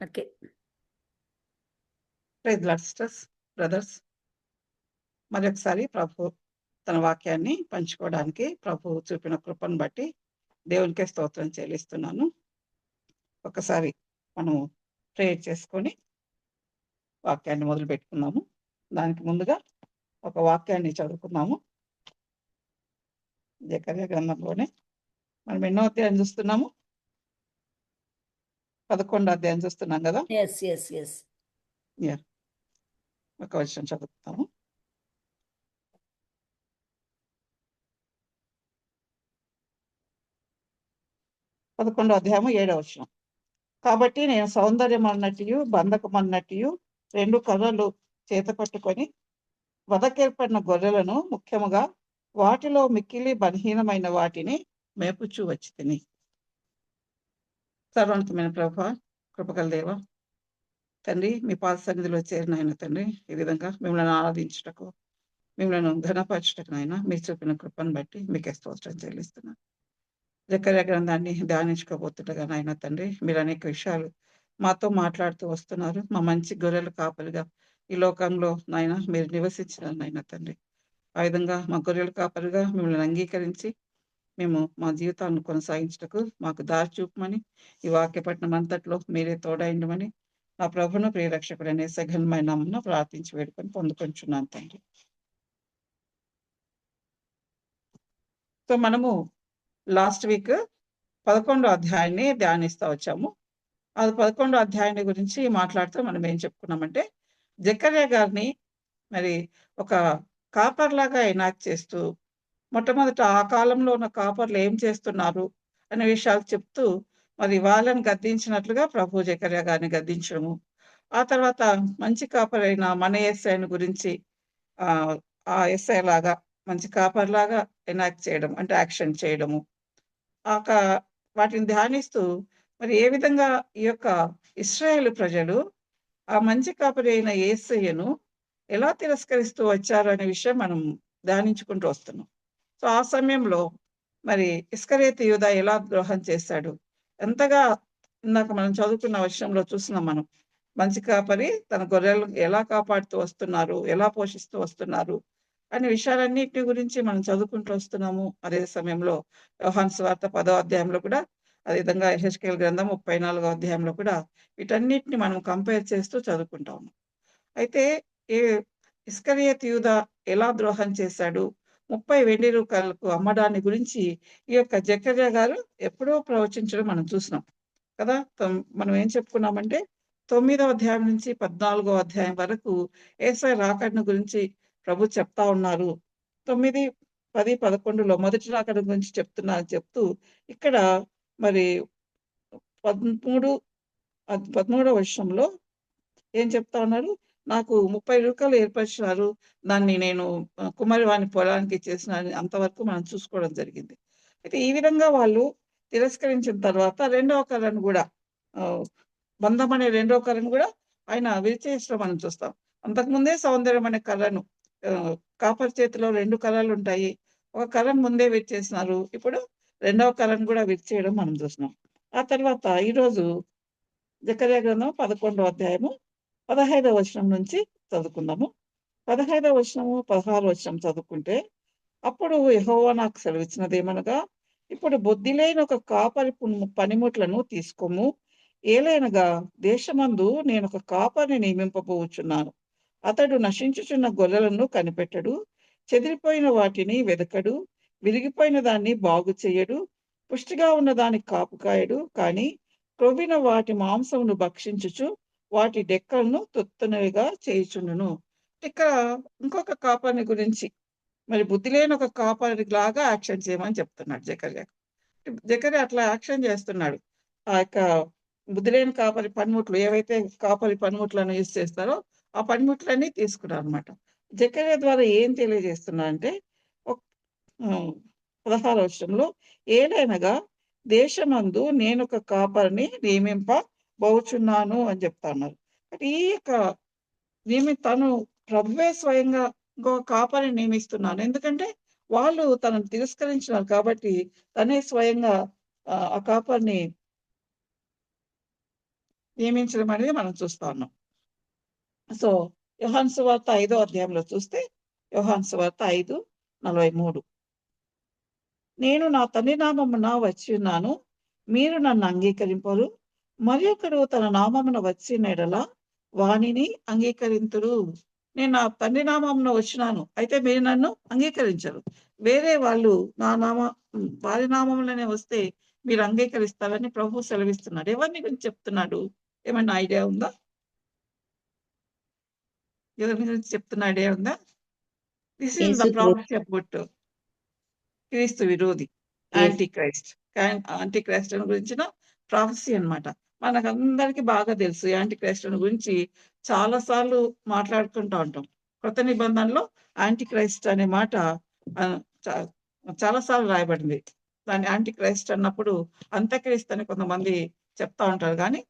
Okay. Praise lord sisters, brothers. మరొకసారి ప్రభు తన వాక్యాన్ని పంచుకోవడానికి ప్రభు చూపిన కృపను బట్టి దేవునికే స్తోత్రం చెల్లిస్తున్నాను. ఒకసారి మనము ప్రేయర్ చేసుకొని వాక్యాన్ని మొదలు పెట్టుకున్నాము. దానికి ముందుగా ఒక వాక్యాన్ని చదువుకున్నాము. జకర్యా గ్రంథంలోనే మనం ఎన్నో అధ్యాయం చూస్తున్నాము? 11వ అధ్యాయం చూస్తున్నాం కదా. ఒక విషయం చదువుతాము. పదకొండో అధ్యాయము 7వ వచనం. కాబట్టి నేను సౌందర్యం అన్నట్టు బంధకం అన్నట్టు 2 కర్రలు చేత పట్టుకొని వదకేర్పడిన గొర్రెలను, ముఖ్యముగా వాటిలో మిక్కిలి బలహీనమైన వాటిని మేపుచూ వచ్చి తిని. సర్వోన్నతమైన ప్రభా, కృపగల దేవ తండ్రి, మీ పాద సన్నిధిలో చేరిన ఆయన తండ్రి, ఈ విధంగా మిమ్మల్ని ఆరాధించుటకు, మిమ్మల్ని ఘనపరచుటకు నాయన మీరు చూపిన కృపను బట్టి మీకే స్తోత్రం చెల్లిస్తున్నాను. జకర్యా గ్రంథాన్ని ధ్యానించుకోబోతుండగా నాయన తండ్రి, మీరు అనేక విషయాలు మాతో మాట్లాడుతూ వస్తున్నారు. మా మంచి గొర్రెల కాపరిగా ఈ లోకంలో నాయన మీరు నివసించినారు నాయన తండ్రి. ఆ విధంగా మా గొర్రెల కాపరిగా మిమ్మల్ని అంగీకరించి మేము మా జీవితాలను కొనసాగించుటకు మాకు దారి చూపమని, ఈ వాక్యపట్నం అంతట్లో మీరే తోడైండమని నా ప్రభును ప్రియరక్షకుడనే సఘనమైన నామమున ప్రార్థించి వేడుకొని పొందుకొంచున్నాను తండ్రి. సో మనము లాస్ట్ వీక్ 11వ అధ్యాయాన్ని ధ్యానిస్తూ వచ్చాము. అది 11వ అధ్యాయాన్ని గురించి మాట్లాడుతూ మనం ఏం చెప్పుకున్నామంటే, జకర్యా గారిని మరి ఒక కాపర్లాగా ఎనాక్ట్ చేస్తూ, మొట్టమొదట ఆ కాలంలో ఉన్న కాపర్లు ఏం చేస్తున్నారు అనే విషయాలు చెప్తూ, మరి వాళ్ళని గద్దించినట్లుగా ప్రభు జకర్యా గారిని గద్దించడము, ఆ తర్వాత మంచి కాపరైన మన యేసయ్యను గురించి ఆ యేసయ్య లాగా మంచి కాపర్లాగా ఎనాక్ట్ చేయడం, అంటే యాక్షన్ చేయడము, వాటిని ధ్యానిస్తూ మరి ఏ విధంగా ఈ యొక్క ఇశ్రాయేలు ప్రజలు ఆ మంచి కాపరి అయిన యేసయ్యను ఎలా తిరస్కరిస్తూ వచ్చారు అనే విషయం మనం ధ్యానించుకుంటూ వస్తున్నాం. సో ఆ సమయంలో మరి ఇస్కరియోతు యూదా ఎలా ద్రోహం చేశాడు, ఎంతగా ఇందాక మనం చదువుకున్న విషయంలో చూస్తున్నాం. మనం మంచి కాపరి తన గొర్రెలు ఎలా కాపాడుతూ వస్తున్నారు, ఎలా పోషిస్తూ వస్తున్నారు అనే విషయాలన్నిటి గురించి మనం చదువుకుంటూ వస్తున్నాము. అదే సమయంలో యోహాను సువార్త 10వ అధ్యాయంలో కూడా, అదేవిధంగా యెహెజ్కేలు గ్రంథం 34వ అధ్యాయంలో కూడా వీటన్నిటిని మనం కంపేర్ చేస్తూ చదువుకుంటా ఉన్నాం. అయితే ఇస్కరియోతు యూదా ఎలా ద్రోహం చేశాడు, 30 వెండి రూపాయలకు అమ్మడాన్ని గురించి ఈ యొక్క జకర్యా గారు ఎప్పుడో ప్రవచించడం మనం చూసినాం కదా. మనం ఏం చెప్పుకున్నామంటే 9వ అధ్యాయం నుంచి 14వ అధ్యాయం వరకు యేసయ్య రాకడను గురించి ప్రభు చెప్తా ఉన్నారు. 9, 10, 11లో మొదటి రాకడ గురించి చెప్తూ ఇక్కడ మరి 13వ వచనంలో ఏం చెప్తా ఉన్నారు, నాకు 30 రూకలు ఏర్పరిచినారు, దాన్ని నేను కుమ్మరి వాని పొలానికి చేసిన అంతవరకు మనం చూసుకోవడం జరిగింది. అయితే ఈ విధంగా వాళ్ళు తిరస్కరించిన తర్వాత రెండవ కర్రను కూడా, బంధం అనే రెండవ కర్రను కూడా ఆయన విరిచేసడం మనం చూస్తాం. అంతకుముందే సౌందర్యం అనే కర్రను, కాపర్ చేతిలో 2 కర్రలు ఉంటాయి, ఒక కర్రను ముందే విరిచేసినారు, ఇప్పుడు రెండవ కర్రను కూడా విరిచేయడం మనం చూస్తున్నాం. ఆ తర్వాత ఈరోజు జకర్యా గ్రంథం 11వ అధ్యాయము 15వ వచనం నుంచి చదువుకుందాము. 15వ వచనము 16వ వచనం చదువుకుంటే, అప్పుడు యెహోవా నాకు సెలవిచ్చినదేమనగా, ఇప్పుడు బుద్ధి లేని ఒక కాపరి పనిముట్లను తీసుకోము, ఏలైనగా దేశమందు నేను ఒక కాపరిని నియమింపబోచున్నాను. అతడు నశించుచున్న గొర్రెలను కనిపెట్టడు, చెదిరిపోయిన వాటిని వెదకడు, విరిగిపోయిన దాన్ని బాగు చేయడు, పుష్టిగా ఉన్న దానికి కాపు కాయడు, కానీ క్రొవ్విన వాటి మాంసమును భక్షించుచు వాటి డెక్కలను తొత్తునవిగా చేయుచుండును. ఇక్కడ ఇంకొక కాపరిని గురించి, మరి బుద్ధి లేని ఒక కాపరి లాగా యాక్షన్ చేయమని చెప్తున్నాడు జకర్యా. జకర్యా అట్లా యాక్షన్ చేస్తున్నాడు. ఆ యొక్క బుద్ధి లేని కాపరి పనిముట్లు, ఏవైతే కాపరి పనిముట్లను యూజ్ చేస్తారో ఆ పనిముట్లన్నీ తీసుకున్నారు అనమాట. జకర్యా ద్వారా ఏం తెలియజేస్తున్నా అంటే, 16వ వచనంలో, ఏలైనగా దేశమందు నేను ఒక కాపరిని నియమింపబోచున్నాను అని చెప్తా ఉన్నారు. అంటే ఈ యొక్క తను ప్రభువే స్వయంగా ఇంకొక కాపరిని నియమిస్తున్నాను, ఎందుకంటే వాళ్ళు తనను తిరస్కరించినారు కాబట్టి తనే స్వయంగా ఆ కాపరిని నియమించడం అనేది మనం చూస్తా ఉన్నాం. సో యోహాను సువార్త 5వ అధ్యాయంలో చూస్తే యోహాను సువార్త 5:43 నేను నా తండ్రి నామమున వచ్చి ఉన్నాను, మీరు నన్ను అంగీకరింపరు. మరి ఒకడు తన నామమున వచ్చిన ఎడల వానిని అంగీకరింతురు. నేను నా తండ్రి నామమున వచ్చినాను, అయితే మీరు నన్ను అంగీకరించరు. వేరే వాళ్ళు వారి నామములోనే వస్తే మీరు అంగీకరిస్తారని ప్రభు సెలవిస్తున్నాడు. ఎవరిని గురించి చెప్తున్నాడు? ఏమన్నా ఐడియా ఉందా? ఎవరి గురించి చెప్తున్న ఐడియా ఉందా? This is the prophecy about క్రీస్తు విరోధి, యాంటీ క్రైస్ట్. యాంటీ క్రైస్ట్ గురించిన ప్రాఫెసీ అన్నమాట. మనకందరికీ బాగా తెలుసు. యాంటీ క్రైస్ట్ గురించి చాలా సార్లు మాట్లాడుకుంటూ ఉంటాం. కొత్త నిబంధనలో యాంటీ క్రైస్ట్ అనే మాట చాలా సార్లు రాయబడింది. దాన్ని యాంటీ క్రైస్ట్ అన్నప్పుడు అంత్యక్రీస్తు అని కొంతమంది చెప్తా ఉంటారు, కానీ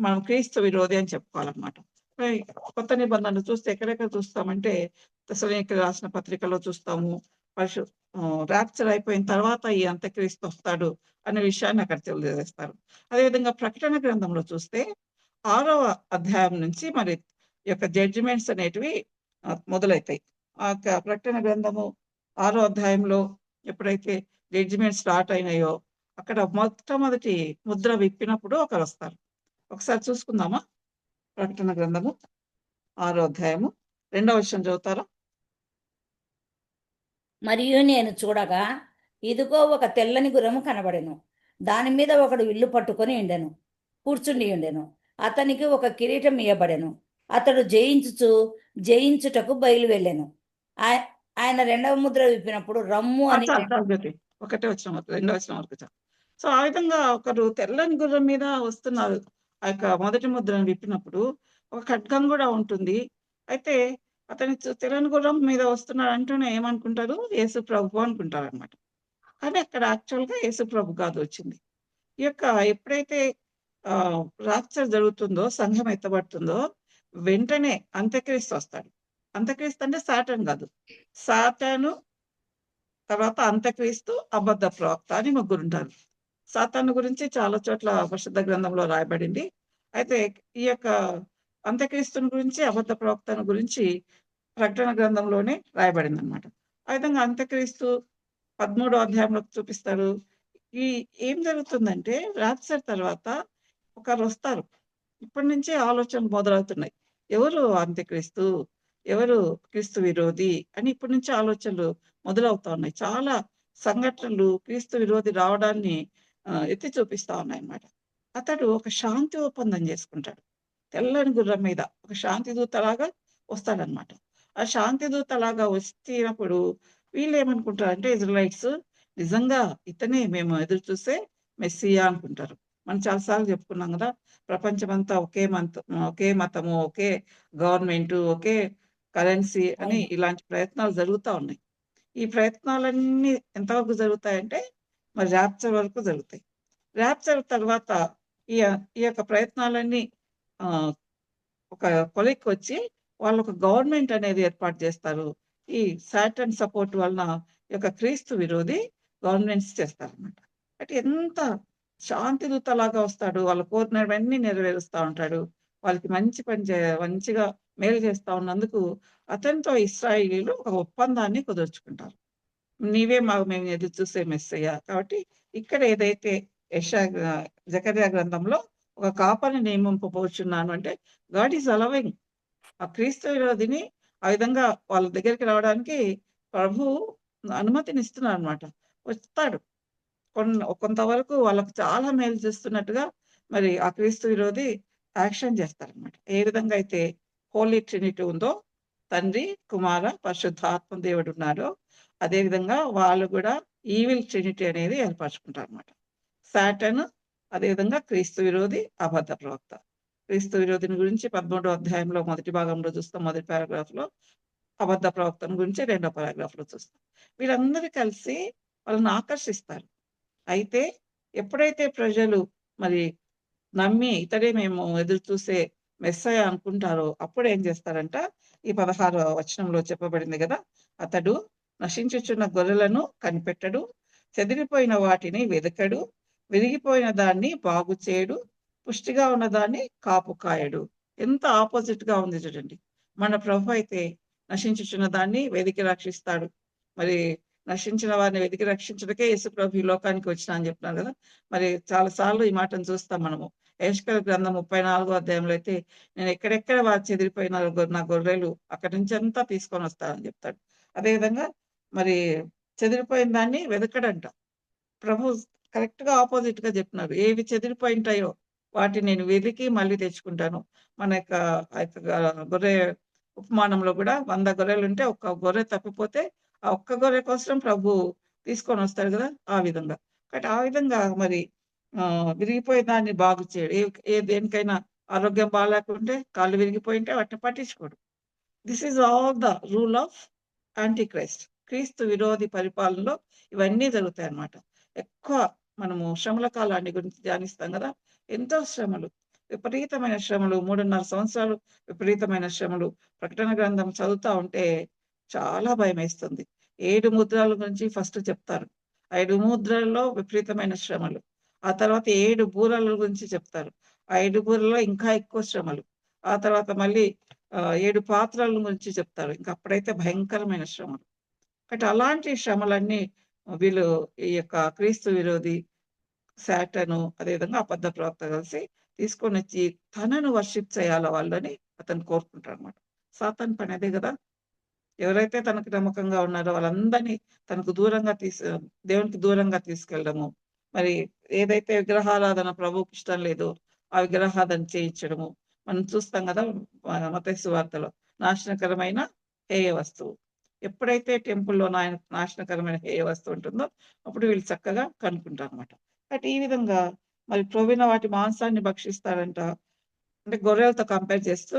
మనం క్రీస్తు విరోధి అని చెప్పుకోవాలన్నమాట. కొత్త నిబంధనలు చూస్తే ఎక్కడెక్కడ చూస్తామంటే తెస్సలోనికీయులకు రాసిన పత్రికలో చూస్తాము. ర్యాప్చర్ అయిపోయిన తర్వాత ఈ అంత్యక్రీస్తు వస్తాడు అనే విషయాన్ని అక్కడ తెలియజేస్తారు. అదేవిధంగా ప్రకటన గ్రంథంలో చూస్తే 6వ అధ్యాయం నుంచి మరి ఈ యొక్క జడ్జిమెంట్స్ అనేటివి మొదలైతాయి. ఆ ప్రకటన గ్రంథము 6వ అధ్యాయంలో ఎప్పుడైతే జడ్జిమెంట్ స్టార్ట్ అయినాయో అక్కడ మొట్టమొదటి ముద్ర విప్పినప్పుడు ఒకరు వస్తారు. ఒకసారి చూసుకుందామా? ప్రకటన గ్రంథము 6వ అధ్యాయము 2వ వచనం చదువుతారా? మరియు నేను చూడగా ఇదిగో ఒక తెల్లని గుర్రము కనబడెను, దాని మీద ఒకడు విల్లు పట్టుకొని ఉండెను, కూర్చుండి ఉండెను. అతనికి ఒక కిరీటం ఇయ్యబడెను. అతడు జయించుటకు బయలు వెళ్ళెను. ఆయన 2వ ముద్ర విప్పినప్పుడు రమ్ము అని ఒకటే వచ్చిన 2వ వచనం వరకు. సో ఆ విధంగా ఒకరు తెల్లని గుర్రం మీద వస్తున్నారు. ఆ యొక్క మొదటి ముద్రను విప్పినప్పుడు ఒక ఖడ్గం కూడా ఉంటుంది. అయితే అతని తెల్లని గుర్రం మీద వస్తున్నాడు అంటూనే ఏమనుకుంటారు? యేసు ప్రభు అనుకుంటారు అనమాట. కానీ అక్కడ యాక్చువల్గా యేసు ప్రభు కాదు వచ్చింది. ఈ యొక్క ఎప్పుడైతే రాప్చర్ జరుగుతుందో, సంఘం ఎత్తబడుతుందో వెంటనే అంత్యక్రీస్తు వస్తాడు. అంత్యక్రీస్తు అంటే సాతాను కాదు. సాతాను తర్వాత అంత్యక్రీస్తు, అబద్ధ ప్రవక్త అని ముగ్గురుంటారు. సాతాను గురించి చాలా చోట్ల పరిశుద్ధ గ్రంథంలో రాయబడింది. అయితే ఈ యొక్క అంత్యక్రీస్తుని గురించి, అబద్ధ ప్రవక్తను గురించి ప్రకటన గ్రంథంలోనే రాయబడింది అనమాట. ఆ విధంగా అంత్యక్రీస్తు 13వ అధ్యాయంలో చూపిస్తారు. ఏం జరుగుతుందంటే రాప్చర్ తర్వాత ఒకరు వస్తారు. ఇప్పటి నుంచే ఆలోచనలు మొదలవుతున్నాయి. ఎవరు అంత్యక్రీస్తు, ఎవరు క్రీస్తు విరోధి అని ఇప్పటి నుంచి ఆలోచనలు మొదలవుతా ఉన్నాయి. చాలా సంఘటనలు క్రీస్తు విరోధి రావడాన్ని ఎత్తి చూపిస్తా ఉన్నాయన్నమాట. అతడు ఒక శాంతి ఒప్పందం చేసుకుంటాడు. తెల్లని గుర్రం మీద ఒక శాంతి దూతలాగా వస్తాడనమాట. ఆ శాంతి దూతలాగా వచ్చినప్పుడు వీళ్ళు ఏమనుకుంటారంటే ఇజ్రాయిలైట్స్ నిజంగా ఇతనే మేము ఎదురు చూసే మెస్సియా అనుకుంటారు. మనం చాలాసార్లు చెప్పుకున్నాం కదా, ప్రపంచమంతా ఒకే మతము, ఒకే గవర్నమెంట్, ఒకే కరెన్సీ అని ఇలాంటి ప్రయత్నాలు జరుగుతూ ఉన్నాయి. ఈ ప్రయత్నాలన్నీ ఎంతవరకు జరుగుతాయంటే మరి ర్యాప్చర్ వరకు జరుగుతాయి. ర్యాప్చర్ తర్వాత ఈ యొక్క ప్రయత్నాలన్నీ ఒక కొలిక్కి వచ్చి వాళ్ళు ఒక గవర్నమెంట్ అనేది ఏర్పాటు చేస్తారు. ఈ సాటన్ సపోర్ట్ వలన ఈ యొక్క క్రీస్తు విరోధి గవర్నమెంట్స్ చేస్తారన్నమాట. అంటే ఎంత శాంతి దూతలాగా వస్తాడు, వాళ్ళు కోరినవన్నీ నెరవేరుస్తూ ఉంటాడు. వాళ్ళకి మంచిగా మేలు చేస్తా ఉన్నందుకు అతనితో ఇశ్రాయేలీయులు ఒక ఒప్పందాన్ని కుదుర్చుకుంటారు. నీవే మేము ఎదురు చూసే మెస్సయ్య. కాబట్టి ఇక్కడ ఏదైతే జకర్యా గ్రంథంలో ఒక కాపరిని నియమింపబోచున్నాను అంటే గాడ్ ఈజ్ అలవింగ్ ఆ క్రీస్తు విరోధిని ఆ విధంగా వాళ్ళ దగ్గరికి రావడానికి ప్రభు అనుమతినిస్తున్నారు అనమాట. వస్తాడు. కొంతవరకు వాళ్ళకు చాలా మేలు చేస్తున్నట్టుగా మరి ఆ క్రీస్తు విరోధి యాక్షన్ చేస్తారనమాట. ఏ విధంగా అయితే హోలీ ట్రినిటీ ఉందో, తండ్రి, కుమార, పరిశుద్ధాత్మ దేవుడు ఉన్నారో అదేవిధంగా వాళ్ళు కూడా ఈవిల్ ట్రినిటీ అనేది ఏర్పరచుకుంటారు అనమాట. సాటన్, అదేవిధంగా క్రీస్తు విరోధి, అబద్ధ ప్రవక్త. క్రీస్తు విరోధిని గురించి 13వ అధ్యాయంలో మొదటి భాగంలో చూస్తాం, మొదటి పారాగ్రాఫ్లో. అబద్ధ ప్రవక్తను గురించి 2వ పారాగ్రాఫ్లో చూస్తాం. వీళ్ళందరూ కలిసి వాళ్ళని ఆకర్షిస్తారు. అయితే ఎప్పుడైతే ప్రజలు మరి నమ్మి ఇతడే మేము ఎదురు చూసే మెస్సయ అనుకుంటారో అప్పుడు ఏం చేస్తారంట, ఈ 16వ వచనంలో చెప్పబడింది కదా, అతడు నశించుచున్న గొర్రెలను కనిపెట్టడు, చెదిరిపోయిన వాటిని వెదకడు, విరిగిపోయిన దాన్ని బాగు చేయడు, పుష్టిగా ఉన్నదాన్ని కాపు కాయడు. ఎంత ఆపోజిట్‌గా ఉంది చూడండి. మన ప్రభు అయితే నశించుచున్న దాన్ని వెదికి రక్షిస్తాడు. మరి నశించిన వారిని వెతికి రక్షించుటకే యేసు ప్రభు ఈ లోకానికి వచ్చినా అని చెప్తున్నారు గదా! మరి చాలా సార్లు ఈ మాటను చూస్తాం మనము. యెహెజ్కేలు గ్రంథం 34 అధ్యాయంలో అయితే నేను ఎక్కడెక్కడ వారు చెదిరిపోయిన నా గొర్రెలు అక్కడి నుంచి అంతా తీసుకొనొస్తానని చెప్తాడు. అదేవిధంగా మరి చెదిరిపోయిన దాన్ని వెదకడంట. ప్రభు కరెక్ట్‌గా అపోజిట్‌గా జెప్తున్నారు. ఏవి చెదిరిపోయుంటాయో వాటిని నేను వెతికి మళ్ళీ తెచ్చుకుంటాను. మన యొక్క ఆ యొక్క గొర్రె ఉపమానంలో గూడా 100 గొర్రెలుంటే ఒక్క గొర్రె తప్పిపోతే, ఆ ఒక్క గొర్రె కోసం ప్రభు తీసుకొనొస్తాడు గదా! ఆ విధంగా. కాబట్టి ఆ విధంగా మరి విరిగిపోయిన దాన్ని బాగు చేయడు. దేనికైనా ఆరోగ్యం బాలేకుంటే, కాళ్ళు విరిగిపోయుంటే వాటిని పట్టించుకోడు. This is all the rule of antichrist. క్రీస్తు విరోధి పరిపాలనలో ఇవన్నీ జరుగుతాయన్నమాట. ఎక్కువ మనము శ్రమల కాలాన్ని గురించి ధ్యానిస్తాం గదా! ఎంతో శ్రమలు. విపరీతమైన శ్రమలు 3.5 సంవత్సరాలు విపరీతమైన శ్రమలు. ప్రకటన గ్రంథం చదువుతా ఉంటే చాలా భయమేస్తుంది. 7 ముద్రల గురించి ఫస్ట్ చెప్తారు. 5 ముద్రల్లో విపరీతమైన శ్రమలు. ఆ తర్వాత 7 బూరల గురించి చెప్తారు. ఆ 7 బూరల్లో ఇంకా ఎక్కువ శ్రమలు. ఆ తర్వాత మళ్ళీ 7 పాత్రల గురించి చెప్తారు. ఇంక అప్పుడైతే భయంకరమైన శ్రమలు. కాబట్టి అలాంటి శ్రమలన్నీ వీళ్ళు ఈ యొక్క క్రీస్తు విరోధి సాతాను అదేవిధంగా అబద్ధ ప్రవక్త కలిసి తీసుకొనొచ్చి తనను వర్షిప్ చేయాల వాళ్ళని అతను కోరుకుంటాడన్నమాట. సాతాను పని అదే గదా! ఎవరైతే తనకు నమ్మకంగా ఉన్నారో వాళ్ళందరినీ తనకు దూరంగా దేవునికి దూరంగా తీసుకెళ్ళడము. మరి ఏదైతే విగ్రహారాధన ప్రభువుకి ఇష్టం లేదో, ఆ విగ్రహారాధన చేయించడము. మనం చూస్తాం గదా! మత్తయి సువార్తలో నాశనకరమైన హేయ వస్తువు. ఎప్పుడైతే టెంపుల్‌లో నాశనకరమైన హేయ వస్తువు ఉంటుందో, అప్పుడు వీళ్ళు చక్కగా కనుక్కుంటారన్నమాట. కాబట్టి ఈ విధంగా మరి ప్రొవిన వాటి మాంసాన్ని భక్షిస్తారంట. అంటే గొర్రెలతో కంపేర్ చేస్తూ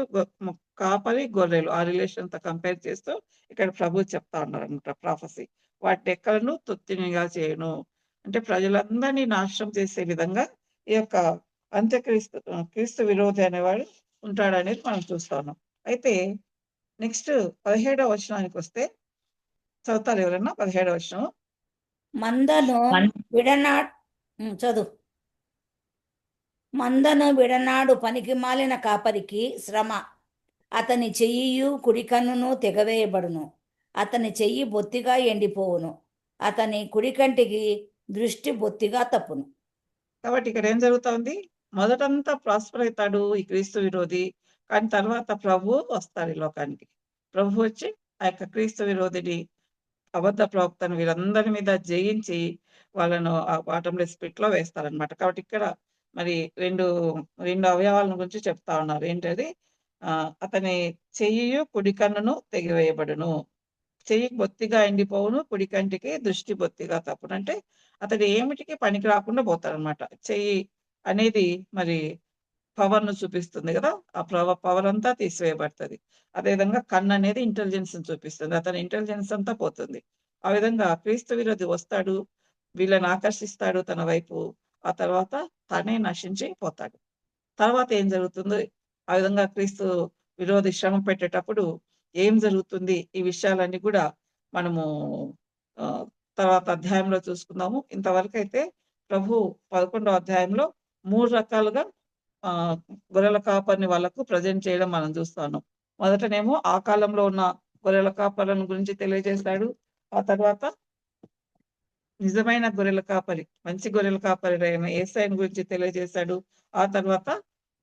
కాపరి, గొర్రెలు ఆ రిలేషన్‌తో కంపేర్ చేస్తూ ఇక్కడ ప్రభువు చెప్తా ఉన్నారన్నమాట ప్రొఫెసీ. వాటి డెక్కలను తొత్తినిగా చేయను. అంటే ప్రజలందరినీ నాశనం చేసే విధంగా ఈ యొక్క క్రీస్తు విరోధి అనేవాడు ఉంటాడనేది మనం చూస్తా ఉన్నాం. అయితే నెక్స్ట్ 17వ వచనానికొస్తే చదువుతారా ఎవరన్నా 17వ వచనం? మందను విడనా చదువు. మందను విడనాడు పనికిమాలిన కాపరికి శ్రమ. అతని చెయ్యియు కుడి కన్నును తెగవేయబడును. అతని చెయ్యి బొత్తిగా ఎండిపోవును. అతని కుడి కంటికి దృష్టి బొత్తిగా తప్పును. కాబట్టి ఇక్కడ ఏం జరుగుతోంది? మొదటంతా ప్రాస్పర్ అయితాడు ఈ క్రీస్తు విరోధి. కానీ తర్వాత ప్రభువు వస్తారు ఈ లోకానికి. ప్రభువు వచ్చి ఆ యొక్క క్రీస్తు విరోధిని, అబద్ధ ప్రవక్తను వీరందరి మీద జయించి వాళ్ళను ఆ బాటమ్‌లెస్ పిట్‌లో వేస్తారనమాట. కాబట్టి ఇక్కడ మరి 2 అవయవాల గురించి చెప్తా ఉన్నారు. ఏంటది? అతని చెయ్యియు, కుడి కన్నును తెగివేయబడును. చెయ్యి బొత్తిగా ఎండిపోవును. కుడి కంటికి దృష్టి బొత్తిగా తప్పును. అంటే అతడు ఏమిటికి పనికి రాకుండా పోతాడనమాట. చెయ్యి అనేది మరి పవర్‌ను చూపిస్తుంది గదా! ఆ పవర్ అంతా తీసివేయబడతది. అదేవిధంగా కన్ననేది ఇంటెలిజెన్స్‌ని చూపిస్తుంది. అతని ఇంటెలిజెన్స్ అంతా పోతుంది. ఆ విధంగా క్రీస్తు విరోధి వస్తాడు. వీళ్ళని ఆకర్షిస్తాడు తన వైపు. ఆ తర్వాత తనే నశించి పోతాడు. తర్వాత ఏం జరుగుతుందో, ఆ విధంగా క్రీస్తు విరోధి శ్రమ పెట్టేటప్పుడు ఏం జరుగుతుంది? ఈ విషయాలన్నీ కూడా మనము ఆహ్, తర్వాత అధ్యాయంలో చూసుకుందాము. ఇంతవరకైతే ప్రభు 11వ అధ్యాయంలో 3 రకాలుగా ఆహ్, గొర్రెల కాపరిని వాళ్ళకు ప్రెజెంట్ చేయడం మనం చూస్తున్నాం. మొదటనేమో ఆ కాలంలో ఉన్న గొర్రెల కాపరులను గురించి తెలియజేశాడు. ఆ తర్వాత నిజమైన గొర్రెల కాపరి, మంచి గొర్రెల కాపరైన యేసయ్యను గురించి తెలియజేశాడు. ఆ తర్వాత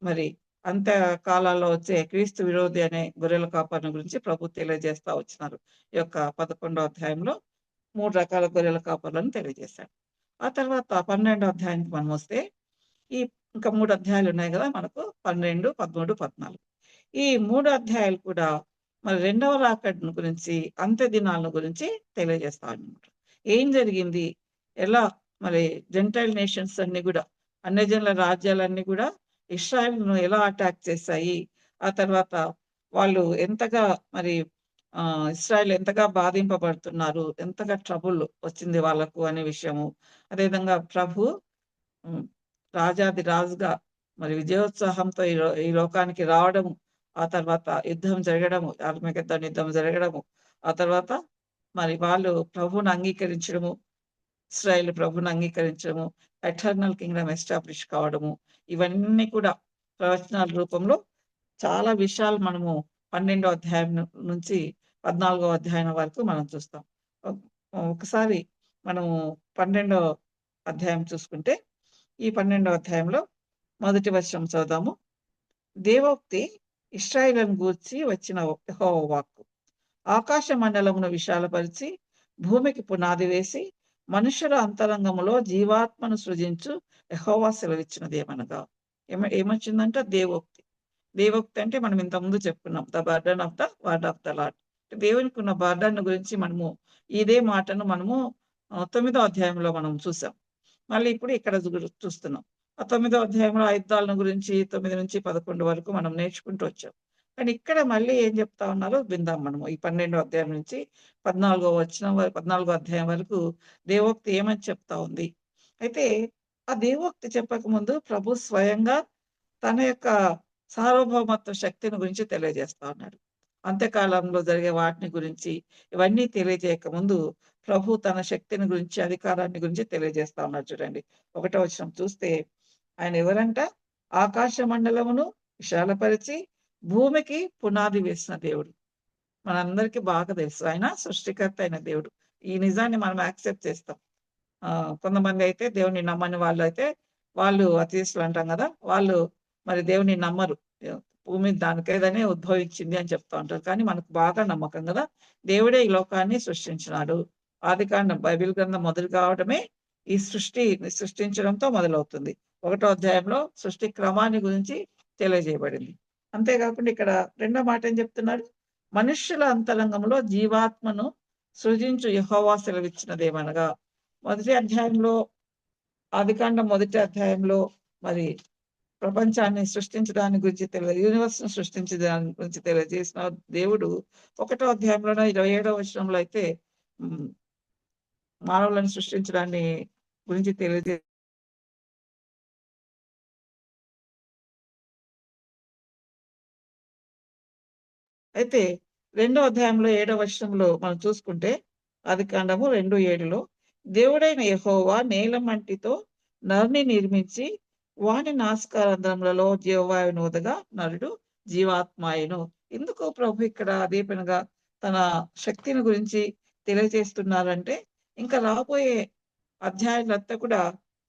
మరి అంత్య కాలాల్లో వచ్చే క్రీస్తు విరోధి అనే గొర్రెల కాపరిని గురించి ప్రభు తెలియజేస్తా వచ్చినారు. ఈ యొక్క 11వ అధ్యాయంలో 3 రకాల గొర్రెల కాపరులను తెలియజేశాడు. ఆ తర్వాత 12వ అధ్యాయానికి మనమొస్తే ఈ ఇంకా 3 అధ్యాయాలున్నాయి గదా! మనకు 12, 13, 14. ఈ 3 అధ్యాయాలు కూడా మరి రెండవ రాకడను గురించి, అంత్య దినాలను గురించి తెలియజేస్తాయన్నమాట. ఏం జరిగింది? ఎలా మరి జెంటైల్ నేషన్స్ అన్నీ గూడా, అన్యజనుల రాజ్యాలన్నీ గూడా ఇశ్రాయేలును ఎలా అటాక్ చేశాయి? ఆ తర్వాత వాళ్ళు ఎంతగా మరి ఇశ్రాయేల్ ఎంతగా బాధింపబడుతున్నారు? ఎంతగా ట్రబుల్ వచ్చింది వాళ్ళకు అనే విషయము. అదేవిధంగా ప్రభు హ్మ్. రాజాది రాజుగా మరి విజయోత్సాహంతో ఈ లోకానికి రావడము, ఆ తర్వాత యుద్ధం జరగడము, ఆర్మగెద్దోను యుద్ధం జరగడము, ఆ తర్వాత మరి వాళ్ళు ప్రభువుని అంగీకరించడము, ఇశ్రాయేలు ప్రభుని అంగీకరించడము, ఎటర్నల్ కింగ్డమ్ ఎస్టాబ్లిష్ కావడము, ఇవన్నీ కూడా ప్రవచనాల రూపంలో చాలా విషయాలు మనము 12వ అధ్యాయం నుంచి 14వ అధ్యాయం వరకు మనం చూస్తాం. ఒకసారి మనము 12వ అధ్యాయం చూసుకుంటే, ఈ 12వ అధ్యాయంలో మొదటి వచనం చదువుదాము. దేవోక్తి ఇశ్రాయేలును గూర్చి వచ్చిన యెహోవా వాక్కు. ఆకాశ మండలమును విశాలపరిచి భూమికి పునాది వేసి మనుషుల అంతరంగములో జీవాత్మను సృజించు యెహోవా సెలవిచ్చినదేమనగా. ఏమొచ్చిందంటే దేవోక్తి. దేవోక్తి అంటే మనం ఇంతకుముందు చెప్పుకున్నాం. The burden of the word of the lord. దేవునికి ఉన్న బర్డన్ గురించి మనము ఇదే మాటను మనము 9వ అధ్యాయంలో మనం చూసాం. మళ్ళీ ఇప్పుడు ఇక్కడ చూస్తున్నాం. ఆ 9వ అధ్యాయంలో ఆయుధాలను గురించి 9-11 వరకు మనం నేర్చుకుంటూ వచ్చాం. కానీ ఇక్కడ మళ్ళీ ఏం చెప్తా ఉన్నారో విందాం మనము. ఈ 12వ అధ్యాయం నుంచి 14వ అధ్యాయం వరకు దేవోక్తి ఏమని చెప్తా ఉంది. అయితే ఆ దేవోక్తి చెప్పకముందు ప్రభు స్వయంగా తన యొక్క సార్వభౌమత్వ శక్తిని గురించి తెలియజేస్తా ఉన్నాడు. అంత్యకాలంలో జరిగే వాటిని గురించి ఇవన్నీ తెలియజేయక ముందు ప్రభు తన శక్తిని గురించి, అధికారాన్ని గురించి తెలియజేస్తా ఉన్నాడు. చూడండి 1వ వచనం చూస్తే, ఆయన ఎవరంట? ఆకాశ మండలమును విశాలపరిచి భూమికి పునాది వేసిన దేవుడు. మనందరికీ బాగా తెలుసు ఆయన సృష్టికర్త అయిన దేవుడు. ఈ నిజాన్ని మనం యాక్సెప్ట్ చేస్తాం. కొంతమంది అయితే దేవుని నమ్మని వాళ్ళైతే వాళ్ళు అథీయిస్టులు అంటాం కదా! వాళ్ళు మరి దేవుని నమ్మరు. భూమి దానికేదనే ఉద్భవించింది అని చెప్తా ఉంటారు. కానీ మనకు బాగా నమ్మకం కదా! దేవుడే ఈ లోకాన్ని సృష్టించినాడు. ఆదికాండం బైబిల్ గ్రంథం మొదలు కావడమే ఈ సృష్టించడంతో మొదలవుతుంది. 1వ అధ్యాయంలో సృష్టి క్రమాన్ని గురించి తెలియజేయబడింది. అంతేకాకుండా ఇక్కడ రెండో మాట ఏం చెప్తున్నాడు? మనుష్యుల అంతరంగంలో జీవాత్మను సృజించు యెహోవా సెలవిచ్చినదేమనగా. మొదటి అధ్యాయంలో, ఆదికాండం మొదటి అధ్యాయంలో మరి ప్రపంచాన్ని సృష్టించడాని గురించి యూనివర్స్‌ను సృష్టించడాని గురించి తెలియజేసిన దేవుడు 1వ అధ్యాయంలోనే 27వ వచనంలో అయితే మానవులను సృష్టించడాన్ని గురించి అయితే 2వ అధ్యాయంలో 7వ వచనంలో మనం చూసుకుంటే, ఆదికాండము 2:7లో దేవుడైన యెహోవా నేలమట్టితో నరుని నిర్మించి వాని నాసికారంధ్రములలో జీవవాయువును ఊదగా నరుడు జీవాత్మాయెను. ఎందుకు ప్రభు ఇక్కడ అదే పనిగా తన శక్తిని గురించి తెలియజేస్తున్నారంటే, ఇంకా రాబోయే అధ్యాయాలంతా కూడా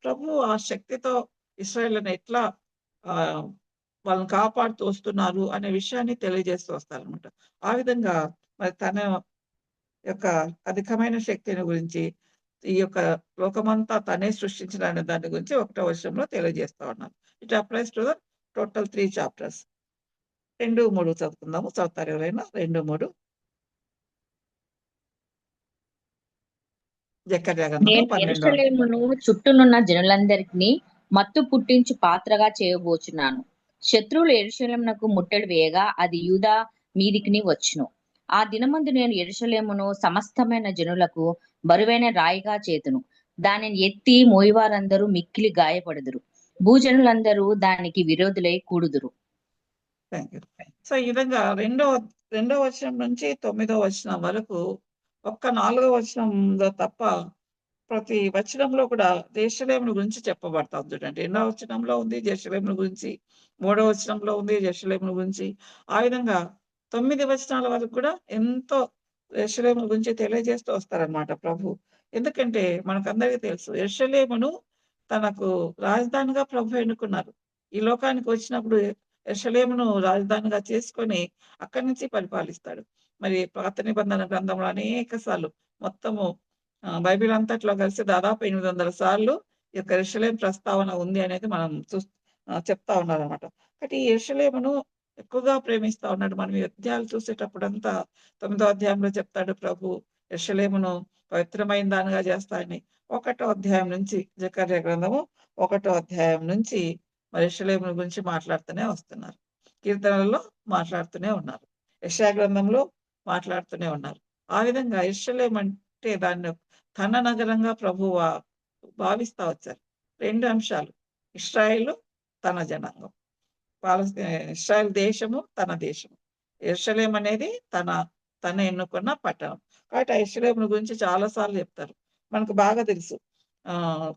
ప్రభువు ఆ శక్తితో ఇశ్రాయేలును ఎట్లా వాళ్ళని కాపాడుతూ వస్తున్నారు అనే విషయాన్ని తెలియజేస్తూ వస్తారనమాట. ఆ విధంగా మరి తన యొక్క అధికమైన శక్తిని గురించి, ఈ యొక్క లోకమంతా తనే సృష్టించిన అనే దాని గురించి 1వ వచనంలో తెలియజేస్తా ఉన్నారు. It applies to the total 3 chapters. 2, 3 చదువుకుందాము. చదువుతారు ఎవరైనా? 2, 3. జకర్యా గ్రంథము నేను 12వ యెరూషలేమును చుట్టూనున్న జనులందరికీ మత్తు పుట్టించు పాత్రగా చేయబోచున్నాను. శత్రువులు యెరూషలేమునకు ముట్టడి వేయగా అది యూదా మీదికిని వచ్చును. ఆ దినమందు నేను యెరూషలేమును సమస్తమైన జనులకు బరువైన రాయిగా చేతును. దానిని ఎత్తి మోయివారందరూ మిక్కిలి గాయపడుదురు. భూజనులందరూ దానికి విరోధులై కూడుదురు. Thank you. సో, ఈ విధంగా రెండో వచనం నుంచి 9వ వచనం వరకు ఒక్క 4వ వచనంలో తప్ప ప్రతి వచనంలో కూడా యెరూషలేమును గురించి చెప్పబడతాంది చూడండి. 2వ వచనంలో ఉంది యెరూషలేమును గురించి, 3వ వచనంలో ఉంది యెరూషలేమును గురించి. ఆ విధంగా 9 వచనాల వరకు కూడా ఎంతో యెరూషలేమును గురించి తెలియజేస్తూ వస్తారనమాట ప్రభు. ఎందుకంటే మనకందరికీ తెలుసు యెరూషలేమును తనకు రాజధానిగా ప్రభు ఎన్నుకున్నారు. ఈ లోకానికి వచ్చినప్పుడు యెరూషలేమును రాజధానిగా చేసుకొని అక్కడి నుంచి పరిపాలిస్తాడు. మరి పాత నిబంధన గ్రంథంలో అనేక సార్లు మొత్తము బైబిల్ అంతట్లో కలిసి దాదాపు 800 సార్లు ఈ యొక్క యెరూషలేము ప్రస్తావన ఉంది అనేది మనం చెప్తా ఉన్నారనమాట. కాబట్టి ఈ యెరూషలేమును ఎక్కువగా ప్రేమిస్తా ఉన్నాడు. మనం ఈ అధ్యాయాలు చూసేటప్పుడంతా 9వ అధ్యాయంలో చెప్తాడు ప్రభు యెరూషలేమును పవిత్రమైన దానిగా చేస్తానని. 1వ అధ్యాయం నుంచి జకర్యా గ్రంథము 1వ అధ్యాయం నుంచి మరి యెరూషలేమును గురించి మాట్లాడుతూనే వస్తున్నారు. కీర్తనలలో మాట్లాడుతూనే ఉన్నారు. యెషయా గ్రంథంలో మాట్లాడుతూనే ఉన్నారు. ఆ విధంగా యెరూషలేము అంటే దాన్ని తన నగరంగా ప్రభువు భావిస్తా వచ్చారు. 2 అంశాలు. ఇశ్రాయేలు తన జనాంగం. ఇశ్రాయేల్ దేశము తన దేశము. యెరూషలేము అనేది తన ఎన్నుకున్న పట్టణం. కాబట్టి ఆ యెరూషలేమును గురించి చాలా సార్లు చెప్తారు. మనకు బాగా తెలుసు.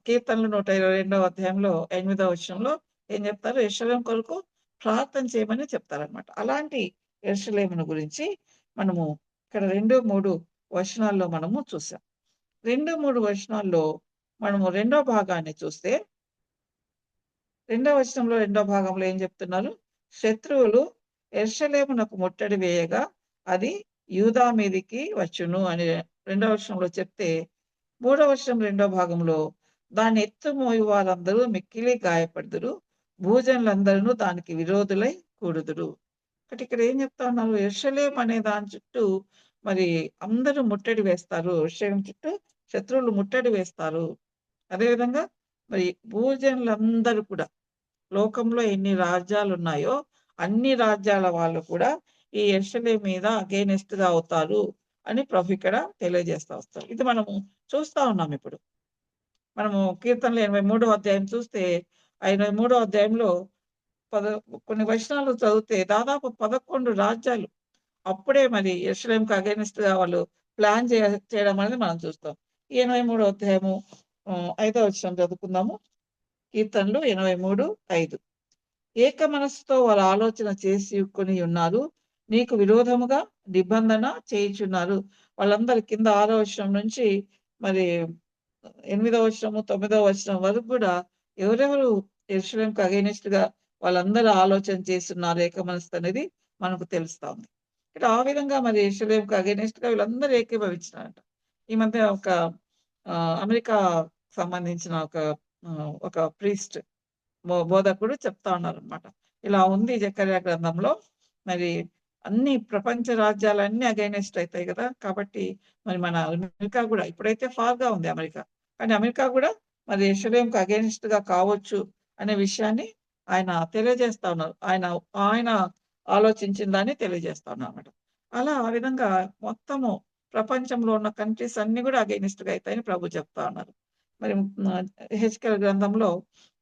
కీర్తనలు 122వ అధ్యాయంలో 8వ వచనంలో ఏం చెప్తారు? యెరూషలేము కొరకు ప్రార్థన చేయమని చెప్తారనమాట. అలాంటి యెరూషలేమును గురించి మనము ఇక్కడ 2, 3 వచనాల్లో మనము చూసాం. 2, 3 వచనాల్లో మనము రెండో భాగాన్ని చూస్తే, రెండో వచనంలో రెండో భాగంలో ఏం చెప్తున్నారు? శత్రువులు యెరూషలేమునకు ముట్టడి వేయగా అది యూదా మీదికి వచ్చును అని రెండో వచనంలో చెప్తే, మూడో వచనం రెండో భాగంలో దాన్ని ఎత్తుమోయు వారందరూ మిక్కిలి గాయపడుదురు, భూజనులందరూ దానికి విరోధులై కూడుదురు. ఇక్కడ ఏం చెప్తా ఉన్నారు? యెరూషలేము అనే దాని చుట్టూ మరి అందరూ ముట్టడి వేస్తారు. యెరూషలేము చుట్టూ శత్రువులు ముట్టడి వేస్తారు. అదేవిధంగా మరి భూజనులందరూ కూడా, లోకంలో ఎన్ని రాజ్యాలు ఉన్నాయో అన్ని రాజ్యాల వాళ్ళు కూడా ఈ యెరూషలేము మీద అగైనెస్ట్ గా అవుతారు అని ప్రభు ఇక్కడ తెలియజేస్తా వస్తారు. ఇది మనము చూస్తా ఉన్నాం ఇప్పుడు. మనము కీర్తనలు 83వ అధ్యాయం చూస్తే, 83వ అధ్యాయంలో కొన్ని వచనాలు చదివితే దాదాపు 11 రాజ్యాలు అప్పుడే మరి యెరూషలేముకి అగైనెస్ట్ గా వాళ్ళు ప్లాన్ చేయడం అనేది మనం చూస్తాం. 83వ అధ్యాయము 5వ వచనం చదువుకుందాము. కీర్తనలు 83:5. ఏక మనస్సుతో వారు ఆలోచన చేసుకొని ఉన్నారు, నీకు విరోధముగా నిబంధన చేయుచున్నారు. వాళ్ళందరి కింద 6వ వచనం నుంచి మరి 8వ వచనము 9వ వచనం వరకు కూడా ఎవరెవరు యెరూషలేముకి అగైనెస్ట్ గా వాళ్ళందరూ ఆలోచన చేస్తున్నారు ఏక మనస్సు అనేది మనకు తెలుస్తా ఉంది. ఇక్కడ ఆ విధంగా మరి యెరూషలేముకి అగైనెస్ట్ గా వీళ్ళందరూ ఏకీభవించినారంట. ఈ మధ్య ఒక అమెరికా సంబంధించిన ఒక ప్రీస్ట్ బోధకుడు చెప్తా ఉన్నారనమాట. ఇలా ఉంది జకర్యా గ్రంథంలో, మరి అన్ని ప్రపంచ రాజ్యాలన్నీ అగైనెస్ట్ అవుతాయి కదా, కాబట్టి మరి మన అమెరికా కూడా ఇప్పుడైతే ఫార్గా ఉంది అమెరికా, కానీ అమెరికా కూడా మరి యెరూషలేముకి అగైనెస్ట్ గా కావచ్చు అనే విషయాన్ని ఆయన తెలియజేస్తా ఉన్నారు. ఆయన ఆలోచించిన దాన్ని తెలియజేస్తా ఉన్నారు అన్నమాట. అలా ఆ విధంగా మొత్తము ప్రపంచంలో ఉన్న కంట్రీస్ అన్ని కూడా అగైనెస్ట్ గా అవుతాయని ప్రభు చెప్తా ఉన్నారు. మరి యెహెజ్కేలు గ్రంథంలో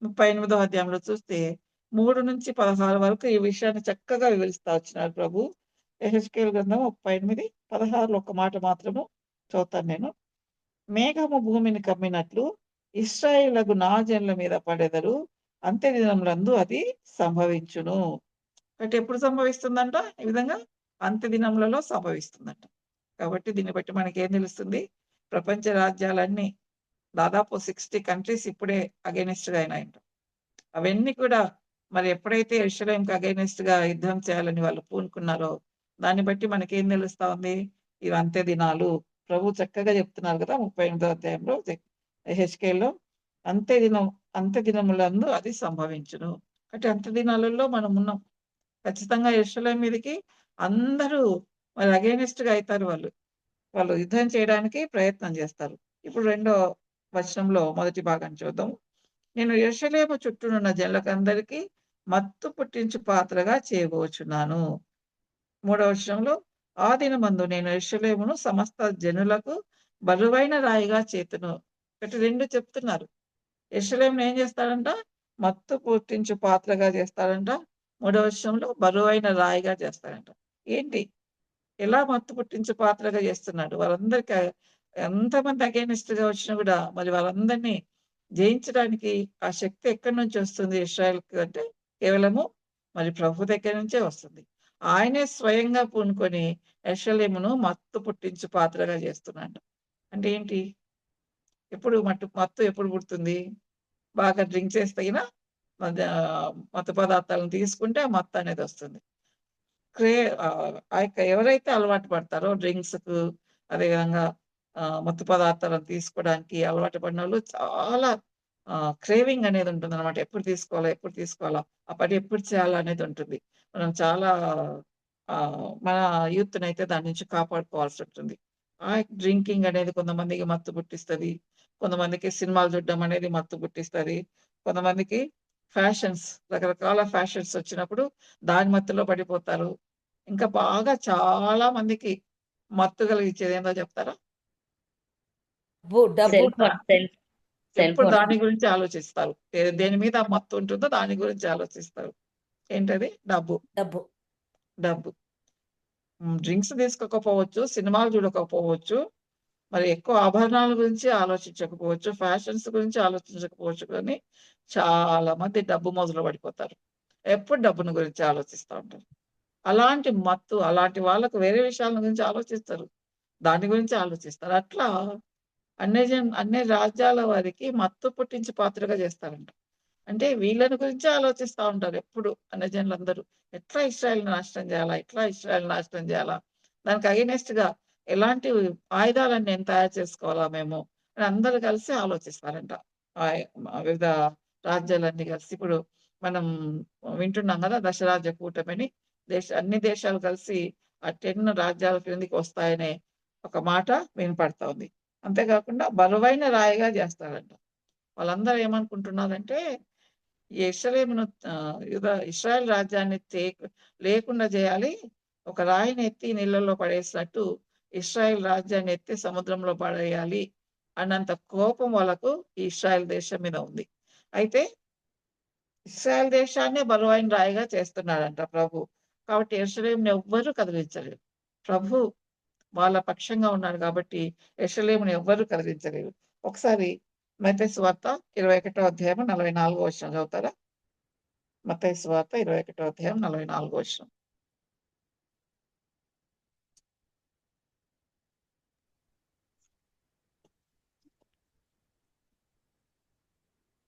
38వ అధ్యాయంలో చూస్తే 3-16 వరకు ఈ విషయాన్ని చక్కగా వివరిస్తా వచ్చినారు ప్రభు. యెహెజ్కేలు గ్రంథం 38, 16 ఒక మాట మాత్రము చదువుతాను నేను. మేఘము భూమిని కమ్మినట్లు ఇశ్రాయేలుకు నా జనుల మీద పడెదరు, అంత్య దినములందు అది సంభవించును. అంటే ఎప్పుడు సంభవిస్తుందంట? ఈ విధంగా అంత్య దినములలో సంభవిస్తుందంట. కాబట్టి దీన్ని బట్టి మనకి ఏం తెలుస్తుంది? ప్రపంచ రాజ్యాలన్నీ దాదాపు 60 కంట్రీస్ ఇప్పుడే అగైనెస్ట్ గా అయినాయంట. అవన్నీ కూడా మరి ఎప్పుడైతే యెరూషలేముకి అగైనెస్ట్ గా యుద్ధం చేయాలని వాళ్ళు పూనుకున్నారో దాన్ని బట్టి మనకేం తెలుస్తా ఉంది? ఇవి అంత్య దినాలు. ప్రభు చక్కగా చెప్తున్నారు కదా 38వ అధ్యాయంలో యెహెజ్కేలులో, అంత్య దినములందు అది సంభవించును. అంటే అంత్య దినాలలో మనం ఉన్నాం. ఖచ్చితంగా యెరూషలేము మీదకి అందరూ మరి అగైనెస్ట్ గా అవుతారు. వాళ్ళు యుద్ధం చేయడానికి ప్రయత్నం చేస్తారు. ఇప్పుడు రెండో వచనంలో మొదటి భాగాన్ని చూద్దాం. నేను యెరూషలేము చుట్టూనున్న జనులకందరికీ మత్తు పుట్టించు పాత్రగా చేయబోచున్నాను. 3వ వచనంలో ఆ దినమందు నేను యెరూషలేమును సమస్త జనులకు బరువైన రాయిగా చేతును. ఇటు 2 చెప్తున్నారు. యెరూషలేమును ఏం చేస్తాడంట? మత్తు పుట్టించు పాత్రగా చేస్తాడంట. 3వ వచనంలో బరువైన రాయిగా చేస్తాడంట. ఏంటి? ఎలా మత్తు పుట్టించు పాత్రగా చేస్తున్నాడు? వాళ్ళందరికీ ఎంతమంది అగైనెస్ట్ గా వచ్చినా కూడా మరి వాళ్ళందరినీ జయించడానికి ఆ శక్తి ఎక్కడి నుంచి వస్తుంది ఇశ్రాయేల్‌కి అంటే కేవలము మరి ప్రభు దగ్గర నుంచే వస్తుంది. ఆయనే స్వయంగా పూనుకొని యెరూషలేమును మత్తు పుట్టించు పాత్రగా చేస్తున్నాడు. అంటే ఏంటి? మత్తు ఎప్పుడు పుడుతుంది? బాగా డ్రింక్ చేస్తే గిన మత్తు పదార్థాలను తీసుకుంటే ఆ మత్తు అనేది వస్తుంది. ఆ యొక్క ఎవరైతే అలవాటు పడతారో డ్రింక్స్‌కు, అదేవిధంగా మత్తు పదార్థాలను తీసుకోవడానికి అలవాటు పడినోళ్ళు చాలా క్రేవింగ్ అనేది ఉంటుందన్నమాట. ఎప్పుడు తీసుకోవాలా? ఆ పని ఎప్పుడు చేయాలా అనేది ఉంటుంది. మనం చాలా మన యూత్‌నైతే దాని నుంచి కాపాడుకోవాల్సి ఉంటుంది. ఆ డ్రింకింగ్ అనేది కొంతమందికి మత్తు పుట్టిస్తది. కొంతమందికి సినిమాలు చూడడం అనేది మత్తు పుట్టిస్తది. కొంతమందికి రకరకాల ఫ్యాషన్స్ వచ్చినప్పుడు దాని మత్తులో పడిపోతారు. ఇంకా బాగా చాలా మందికి మత్తు కలిగించేది ఏందో చెప్తారా? డబ్బు. సెల్ ఎప్పుడు ఫోన్. దాని గురించి ఆలోచిస్తారు. దేని మీద మత్తు ఉంటుందో దాని గురించి ఆలోచిస్తారు. ఏంటది? డబ్బు. డ్రింక్స్ తీసుకోకపోవచ్చు, సినిమాలు చూడకపోవచ్చు. మరి ఎక్కువ ఆభరణాల గురించి ఆలోచించకపోవచ్చు, ఫ్యాషన్స్ గురించి ఆలోచించకపోవచ్చు, కానీ చాలా మంది డబ్బు మొదలు పడిపోతారు. ఎప్పుడు డబ్బును గురించి ఆలోచిస్తా ఉంటారు. అలాంటి మత్తు, అలాంటి వాళ్ళకు వేరే విషయాల గురించి ఆలోచిస్తారు. దాని గురించి ఆలోచిస్తారు. అట్లా అన్ని రాజ్యాల వారికి మత్తు పుట్టించి పాత్రగా చేస్తారంట. అంటే వీళ్ళని గురించే ఆలోచిస్తా ఉంటారు ఎప్పుడు అన్యజనులందరూ. ఎట్లా ఇశ్రాయేల్‌ని నాశనం జేయాలా? ఎట్లా ఇశ్రాయేల్‌ని నాశనం జేయాలా? దానికి అగైనెస్ట్‌గా ఎలాంటి ఆయుధాలను నేను తయారు చేసుకోవాలా మేము? అని అందరూ కలిసి ఆలోచిస్తారంట. వివిధ రాజ్యాలన్నీ కలిసి. ఇప్పుడు మనం వింటున్నాం గదా! దశరాజ్య కూటమని. అన్ని దేశాలు కలిసి ఆ 10 రాజ్యాల క్రిందికి వస్తాయనే ఒక మాట వినపడతా ఉంది. అంతేకాకుండా బరువైన రాయిగా జేస్తారంట. వాళ్ళందరూ ఏమనుకుంటున్నారంటే యెరూషలేమును ఇశ్రాయేల్ రాజ్యాన్ని లేకుండా చేయాలి. ఒక రాయిని ఎత్తి నీళ్ళలో పడేసినట్టు ఇశ్రాయేల్ రాజ్యాన్ని ఎత్తి సముద్రంలో పడేయాలి అన్నంత కోపం వాళ్ళకు ఈ ఇశ్రాయేల్ దేశం మీద ఉంది. అయితే ఇశ్రాయేల్ దేశాన్నే బరువైన రాయిగా చేస్తున్నాడంట ప్రభు. కాబట్టి యెరూషలేముని ఎవ్వరూ కదిలించలేరు. ప్రభు వాళ్ళ పక్షంగా ఉన్నాడు కాబట్టి యెరూషలేముని ఎవ్వరూ కదిలించలేరు. ఒకసారి మత్తయి సువార్త 21 అధ్యాయం 44 వచనం చదువుతారా? మత్తయి సువార్త 21 అధ్యాయం 44 వచనం.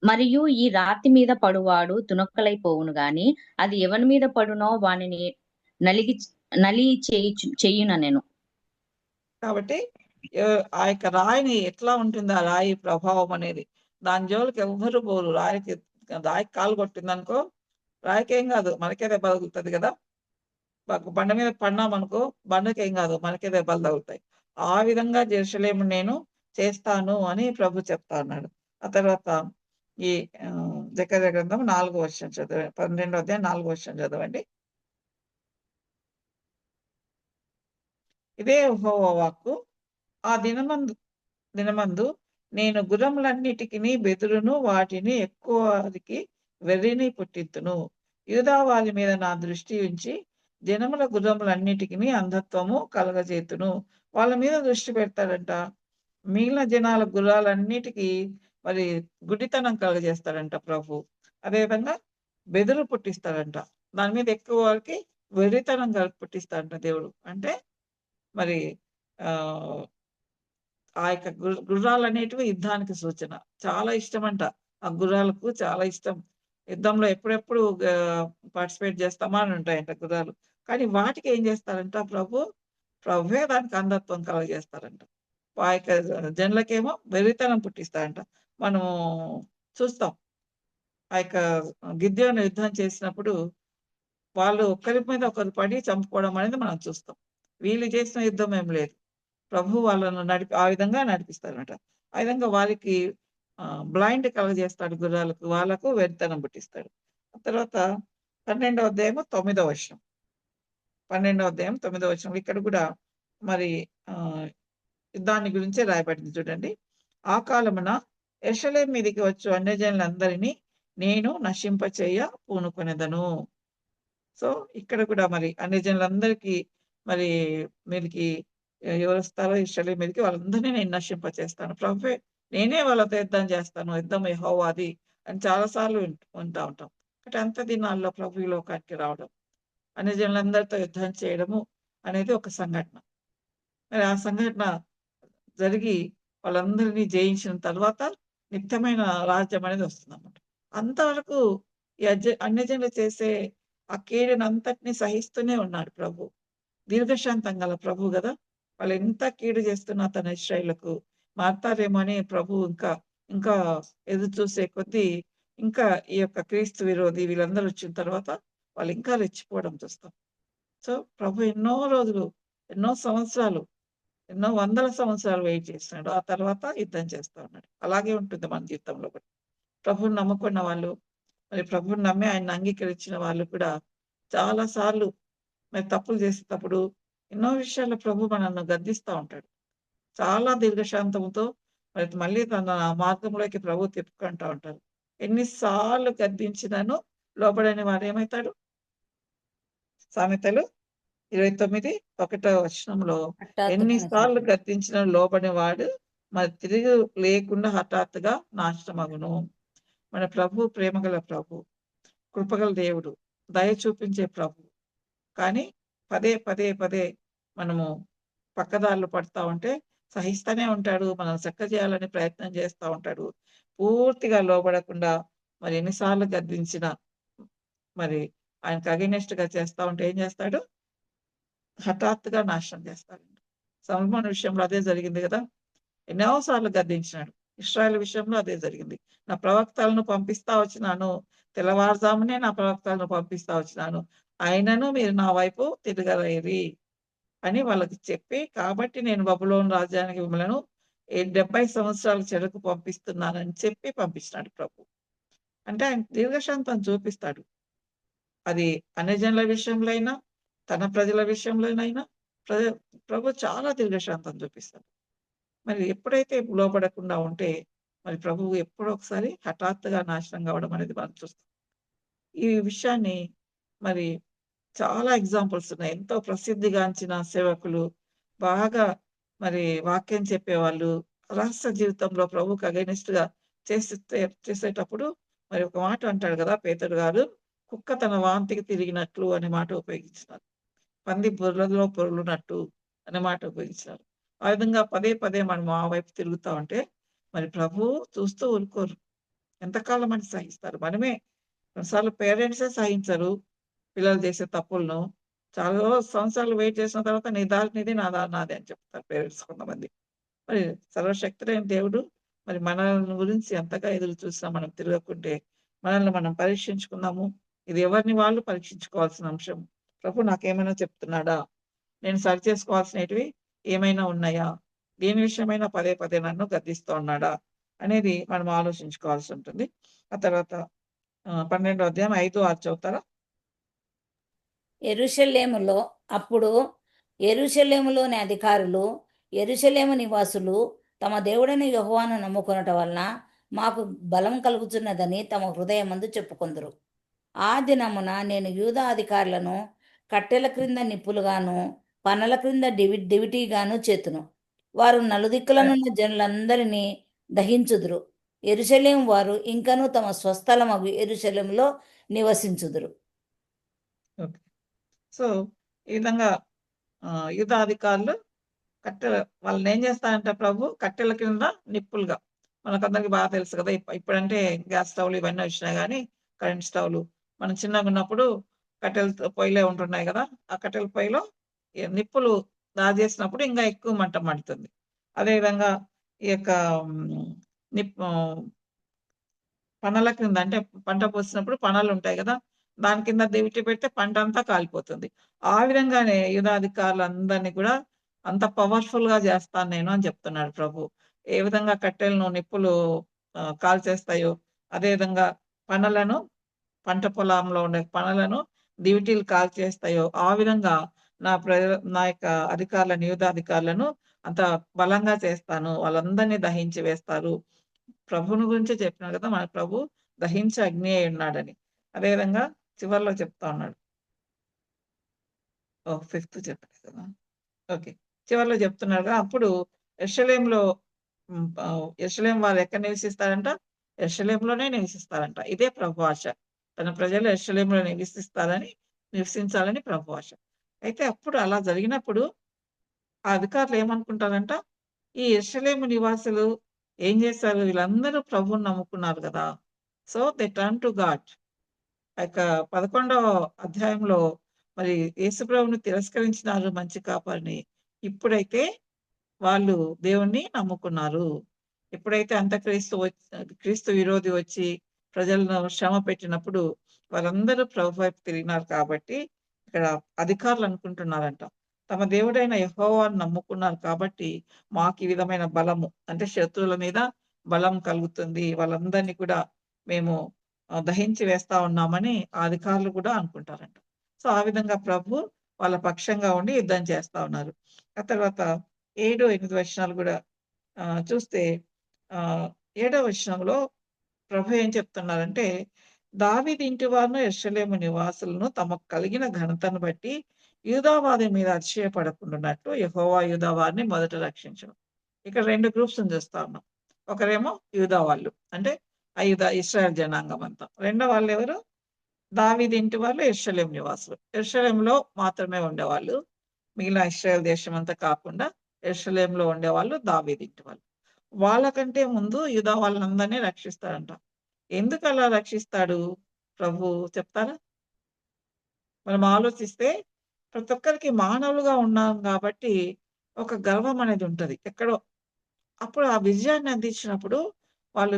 మరియు ఈ రాతి మీద పడువాడు తునక్కలైపోవును గాని అది ఎవని మీద పడునో వానిని నలిగి నలి చేయుననెను. కాబట్టి ఆ యొక్క రాయిని ఎట్లా ఉంటుంది ఆ రాయి ప్రభావం అనేది. దాని జోలికి ఎవ్వరు పోరు. రాయికి కాలు కొట్టిందనుకో రాయికేం కాదు. మనకే దెబ్బ తగులుతది కదా! బండ మీద పడినామనుకో బండకేం కాదు. మనకే దెబ్బలు తగులుతాయి. ఆ విధంగా యెరూషలేమును నేను చేస్తాను అని ప్రభు చెప్తా ఉన్నాడు. ఆ తర్వాత ఈ జకర్యా గ్రంథం 4 వచనం 12 అధ్యాయం 4 వచనం చదవండి. ఇదే యెహోవా వాక్కు. ఆ దినమందు నేను గుర్రములన్నిటికిని బెదురును, వాటిని ఎక్కువారికి వెర్రిని పుట్టింతును. యూదా వారి మీద నా దృష్టి ఉంచి జనముల గుర్రములన్నిటికిని అంధత్వము కలగజేతును. వాళ్ళ మీద దృష్టి పెడతాడంట. మిగిలిన జనాల గుర్రాలన్నిటికీ మరి గుడ్డితనం కలుగజేస్తాడంట ప్రభు. అదేవిధంగా బెదురు పుట్టిస్తాడంట. దాని మీద ఎక్కువ వారికి వెర్రితనం పుట్టిస్తాడంట దేవుడు. అంటే మరి ఆహ్ ఆ యొక్క గుర్రాలనేటివి యుద్ధానికి సూచన. చాలా ఇష్టమంట. ఆ గుర్రాలకు చాలా ఇష్టం. యుద్ధంలో ఎప్పుడెప్పుడు పార్టిసిపేట్ చేస్తామా అని ఉంటాయంట గుర్రాలు. కానీ వాటికి ఏం చేస్తారంట ప్రభువే దానికి అంధత్వం కలుగజేస్తారంట. ఆ యొక్క జనులకేమో వెర్రితనం పుట్టిస్తారంట. మనము చూస్తాం. ఆ యొక్క గిద్యోను యుద్ధం చేసినప్పుడు వాళ్ళు ఒకరి మీద ఒకరు పడి చంపుకోవడం అనేది మనం చూస్తాం. వీళ్ళు చేసిన యుద్ధం ఏం లేదు. ప్రభు వాళ్ళను ఆ విధంగా నడిపిస్తారన్నమాట. ఆ విధంగా వారికి బ్లైండ్ కలుగజేస్తాడు గుర్రాలకు. వాళ్ళకు వెర్రితనం పుట్టిస్తాడు. ఆ తర్వాత 12వ అధ్యాయము 9వ వచనం. 12వ అధ్యాయం 9వ వచనం. ఇక్కడ కూడా మరి దాని గురించే రాయబడింది చూడండి. ఆ కాలమున యెరూషలేము మీదికి వచ్చు అన్యజనులందరినీ నేను నశింపచేయ పూనుకొనెదను. సో ఇక్కడ కూడా మరి అన్యజనులందరికీ మరి మీదికి ఎవరొస్తారో యెరూషలేము మీదకి వాళ్ళందరినీ నేను నశింపచేస్తాను. ప్రభువే నేనే వాళ్ళతో యుద్ధం చేస్తాను. యుద్ధం యెహోవాది అని చాలా సార్లు వింటా ఉంటాం. బట్ అంత దినాల్లో ప్రభు ఈ లోకానికి రావడం, అన్యజనులందరితో యుద్ధం చేయడము అనేది ఒక సంఘటన. మరి ఆ సంఘటన జరిగి వాళ్ళందరినీ జయించిన తర్వాత నిత్యమైన రాజ్యం అనేది వస్తుందన్నమాట. అంతవరకు ఈ అన్యజనులు చేసే ఆ కీడునంతటిని సహిస్తూనే ఉన్నాడు ప్రభు. దీర్ఘశాంతం గల ప్రభు గదా! వాళ్ళెంత కీడు చేస్తున్నా తన ఇశ్రాయేలుకు మారతారేమో అని ప్రభు ఇంకా ఎదురు చూసే కొద్దీ ఇంకా ఈ యొక్క క్రీస్తు విరోధి వీళ్ళందరూ వచ్చిన తర్వాత వాళ్ళు ఇంకా రెచ్చిపోవడం చూస్తాం. సో, ప్రభు ఎన్నో రోజులు, ఎన్నో సంవత్సరాలు, ఎన్నో వందల సంవత్సరాలు వెయిట్ చేస్తున్నాడు. ఆ తర్వాత యుద్ధం చేస్తా ఉన్నాడు. అలాగే ఉంటుంది మన జీవితంలో కూడా. ప్రభువుని నమ్ముకున్న వాళ్ళు, మరి ప్రభువుని నమ్మి ఆయన్ని అంగీకరించిన వాళ్ళు కూడా చాలా సార్లు మరి తప్పులు చేసేటప్పుడు ఎన్నో విషయాల్లో ప్రభు మనల్ని గద్దిస్తా ఉంటాడు. చాలా దీర్ఘశాంతంతో మరి మళ్ళీ తన మార్గంలోకి ప్రభు తిప్పుకుంటా ఉంటారు. ఎన్ని సార్లు గద్దించినను లోబడని వాడు ఏమైతాడు? సామెతలు 29 ఒకటో వచనంలో హఠాత్తుగా ఎన్నిసార్లు నశించును. గద్దించిన లోబడి వాడు మరి తిరిగి లేకుండా హఠాత్తుగా నాశనమగును. మన ప్రభు ప్రేమగల ప్రభు, కృపగల దేవుడు, దయ చూపించే ప్రభు. కానీ పదే పదే పదే మనము పక్కదారులు పడతా ఉంటే సహిస్తూనే ఉంటాడు. మనం చేయాలని ప్రయత్నం చేస్తా ఉంటాడు. పూర్తిగా లోబడకుండా మరి ఎన్నిసార్లు గద్దించినా మరి ఆయనకు అగైనెస్ట్ గా చేస్తా ఉంటే ఏం చేస్తాడు? హఠాత్తుగా నాశనం చేస్తాడండి. సొలొమోను విషయంలో అదే జరిగింది కదా! ఎన్నో సార్లు గద్దించినాడు. ఇశ్రాయేలు విషయంలో అదే జరిగింది. నా ప్రవక్తలను పంపిస్తా వచ్చినాను. తెల్లవారుజామునే నా ప్రవక్తలను పంపిస్తా వచ్చినాను. అయినను మీరు నా వైపు తిరగలేరి అని వాళ్ళకి చెప్పి, కాబట్టి నేను బబులోను రాజ్యానికి మిమ్మలను 70 సంవత్సరాల చెరకు పంపిస్తున్నానని చెప్పి పంపించినాడు ప్రభు. అంటే ఆయన దీర్ఘశాంతం చూపిస్తాడు. అది అన్యజనుల విషయంలో అయినా, తన ప్రజల విషయంలోనైనా ప్ర ప్రభు చాలా దీర్ఘశాంతం చూపిస్తాడు. మరి ఎప్పుడైతే లోబడకుండా ఉంటే, మరి ప్రభువు ఎప్పుడో ఒకసారి హఠాత్తుగా నాశనం కావడం అనేది మనం చూస్తాం. ఈ విషయాన్ని మరి చాలా ఎగ్జాంపుల్స్ ఉన్నాయి. ఎంతో ప్రసిద్ధిగాంచిన సేవకులు, బాగా మరి వాక్యం చెప్పేవాళ్ళు, రహస్య జీవితంలో ప్రభువుకి అగైనెస్ట్‌గా చేసేటప్పుడు మరి ఒక మాట అంటాడు కదా! పేతురు గారు, కుక్క తన వాంతికి తిరిగినట్లు అనే మాట ఉపయోగించినారు. పంది బురదలో పొర్లునట్టు అనే మాట ఉపయోగించినారు. ఆ విధంగా పదే పదే మనం ఆ వైపు తిరుగుతా ఉంటే, మరి ప్రభువు చూస్తూ ఊరుకోరు. ఎంతకాలం అని సహిస్తారు. మనమే కొన్నిసార్లు పేరెంట్సే సహించరు పిల్లలు చేసే తప్పులను. చాలా సంవత్సరాలు వెయిట్ చేసిన తర్వాత నీ దారి నీది, నా దారి నాది అని చెప్తారు పేరెంట్స్ కొంతమంది. మరి సర్వశక్తుడైన దేవుడు మరి మనల్ని గురించి ఎంతగా ఎదురు చూసినా మనం తిరగకుంటే, మనల్ని మనం పరీక్షించుకుందాము. ఇది ఎవరిని వాళ్ళు పరీక్షించుకోవాల్సిన అంశం. ప్రభు నాకేమైనా చెప్తున్నాడా? నేను సరిచేసుకోవాల్సినటివి ఏమైనా ఉన్నాయా? దేని విషయమైనా పదే పదే నన్ను గద్దిస్తూ ఉన్నాడా? అనేది మనం ఆలోచించుకోవాల్సి ఉంటుంది. ఆ తర్వాత 12వ అధ్యాయం 5, 6 చదువుతారా? యెరూషలేములో అప్పుడు యెరూషలేములోని అధికారులు, యెరూషలేము నివాసులు తమ దేవుడైన యెహోవాను నమ్ముకొనుట వలన మాకు బలం కలుగుచున్నదని తమ హృదయమందు చెప్పుకొందురు. ఆ దినమున నేను యూదా అధికారులను కట్టెల క్రింద నిప్పులుగాను, పనల క్రింద దివిటీగాను చేతును. వారు నలుదిక్కులనున్న జనులందరినీ దహించుదురు. యెరూషలేము వారు ఇంకనూ తమ స్వస్థలమగు యెరూషలేములో నివసించుదురు. ఓకే. సో, ఈ విధంగా యూదా అధికారులు కట్టెల వాళ్ళనేం చేస్తారంటే ప్రభు కట్టెల కింద నిప్పులుగా. మనకందరికి బాగా తెలుసు కదా! ఇప్పుడంటే గ్యాస్ స్టవ్‌లు ఇవన్నీ వచ్చినాయి గానీ, కరెంట్ స్టవ్‌లు. మనం చిన్నగున్నప్పుడు కట్టెల పొయ్యిలే ఉంటున్నాయి గదా! ఆ కట్టెల పొయ్యిలో నిప్పులు రాజేసినప్పుడు ఇంకా ఎక్కువ మంట మండుతుంది. అదే విధంగా ఈ యొక్క హ్మ్, నిప్ ఆహ్, పనల క్రింద అంటే పంట కోసినప్పుడు పనలుంటాయి గదా! దాని కింద దివిటి పెడితే పంటంతా కాలిపోతుంది. ఆ విధంగానే యూదా అధికారులందరిని కూడా అంత పవర్‌ఫుల్‌గా జేస్తాను నేను అని చెప్తున్నాడు ప్రభు. ఏ విధంగా కట్టెలను నిప్పులు కాల్చేస్తాయో, అదే విధంగా పనలను పంట పొలంలో ఉండే పనలను దివిటీలు కాల్చేస్తాయో, ఆ విధంగా నా యొక్క అధికారులను యూదా అధికారులను అంత బలంగా చేస్తాను. వాళ్ళందరిని దహించి వేస్తారు. ప్రభువుని గురించే చెప్పినాడు కదా! మన ప్రభు దహించే అగ్ని అయ్యున్నాడని. అదేవిధంగా చివర్లో చెప్తా ఉన్నాడు. ఓహ్! ఫిఫ్త్ చెప్పలేదు కదా! ఓకే. చివర్లో చెప్తున్నాడుగా అప్పుడు యెరూషలేములో యెరూషలేము వాళ్ళు ఎక్కడ నివసిస్తారంట? యెరూషలేములోనే నివసిస్తారంట. ఇదే ప్రభు ఆశ. తన ప్రజలు యెరూషలేములో నివసించాలని ప్రభు ఆశ. అయితే అప్పుడు అలా జరిగినప్పుడు ఆ అధికారులు ఏమనుకుంటారంట, ఈ యెరూషలేము నివాసులు ఏం చేశారు? వీళ్ళందరూ ప్రభువుని నమ్ముకున్నారు గదా! So, they turn to God. ఆ యొక్క 11వ అధ్యాయంలో మరి యేసుప్రభుని తిరస్కరించినారు మంచి కాపరిని. ఇప్పుడైతే వాళ్ళు దేవుణ్ణి నమ్ముకున్నారు. ఎప్పుడైతే క్రీస్తు విరోధి వచ్చి ప్రజలను శ్రమ పెట్టినప్పుడు వాళ్ళందరూ ప్రభు వైపు తిరిగినారు కాబట్టి, ఇక్కడ అధికారులు అనుకుంటున్నారంట. తమ దేవుడైన యెహోవాను నమ్ముకున్నారు కాబట్టి, మాకు ఈ విధమైన బలము అంటే శత్రువుల మీద బలం కలుగుతుంది. వాళ్ళందరినీ కూడా మేము దహించి వేస్తా ఉన్నామని ఆ అధికారులు కూడా అనుకుంటారంట. సో, ఆ విధంగా ప్రభు వాళ్ళ పక్షంగా ఉండి యుద్ధం చేస్తా ఉన్నారు. ఆ తర్వాత 7, 8 వచనాలు గూడా చూస్తే 7వ వచనంలో ప్రభు ఏం చెప్తున్నారంటే, దావీదు ఇంటి వారును యెరూషలేము నివాసులను తమకు కలిగిన ఘనతను బట్టి యూదావారి మీద అతిశయపడకుండాన్నట్లు యెహోవా యూదావారిని మొదట రక్షించును. ఇక్కడ 2 గ్రూప్స్‌ని చూస్తా ఉన్నాం. ఒకరేమో యూదా వాళ్ళు. అంటే ఇశ్రాయేల్ జనాంగం అంతా. రెండో వాళ్ళెవరు? దావీదు ఇంటి వాళ్ళు, యెరూషలేం నివాసులు. యెరూషలేంలో మాత్రమే ఉండేవాళ్ళు. మిగిలిన ఇశ్రాయేల్ దేశం అంతా కాకుండా యెరూషలేంలో ఉండేవాళ్ళు దావీదు ఇంటి వాళ్ళు. వాళ్ళకంటే ముందు యూదా వాళ్ళందరినీ రక్షిస్తాడంట. ఎందుకలా రక్షిస్తాడు ప్రభు చెప్తారా? మనం ఆలోచిస్తే ప్రతి ఒక్కరికి మానవులుగా ఉన్నాం కాబట్టి ఒక గర్వం అనేది ఉంటది. ఎక్కడో అప్పుడు ఆ విజయాన్ని అందించినప్పుడు వాళ్ళు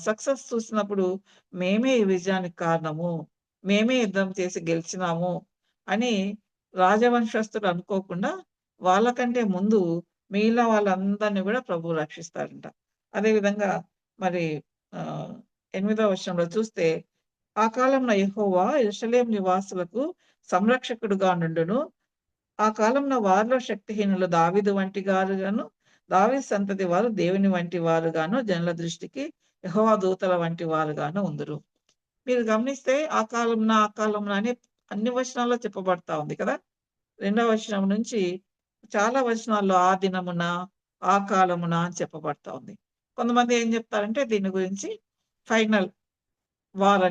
సక్సెస్ చూసినప్పుడు మేమే ఈ విజయానికి కారణము. మేమే యుద్ధం చేసి గెలిచినాము అని రాజవంశస్థులు అనుకోకుండా వాళ్ళకంటే ముందు మిగిలిన వాళ్ళందరిని కూడా ప్రభువు రక్షిస్తాడంట. అదేవిధంగా మరి 8వ వచనంలో చూస్తే ఆ కాలంలో యెహోవా యెరూషలేము నివాసులకు సంరక్షకుడుగా నుండును. ఆ కాలంలో వారిలో శక్తిహీనులు దావీదు వంటి వారుగాను, దావీదు సంతతి వారు దేవుని వంటి వారుగాను, జనుల దృష్టికి యెహోవా దూతల వంటి వారుగాను ఉందురు. మీరు గమనిస్తే ఆ కాలంన అని అన్ని వచనాల్లో చెప్పబడతా ఉంది కదా! 2వ వచనం నుంచి చాలా వచనాల్లో ఆ దినమున, ఆ కాలమున అని చెప్పబడతా ఉంది. కొంతమంది ఏం చెప్తారంటే దీని గురించి ఫైనల్ వార్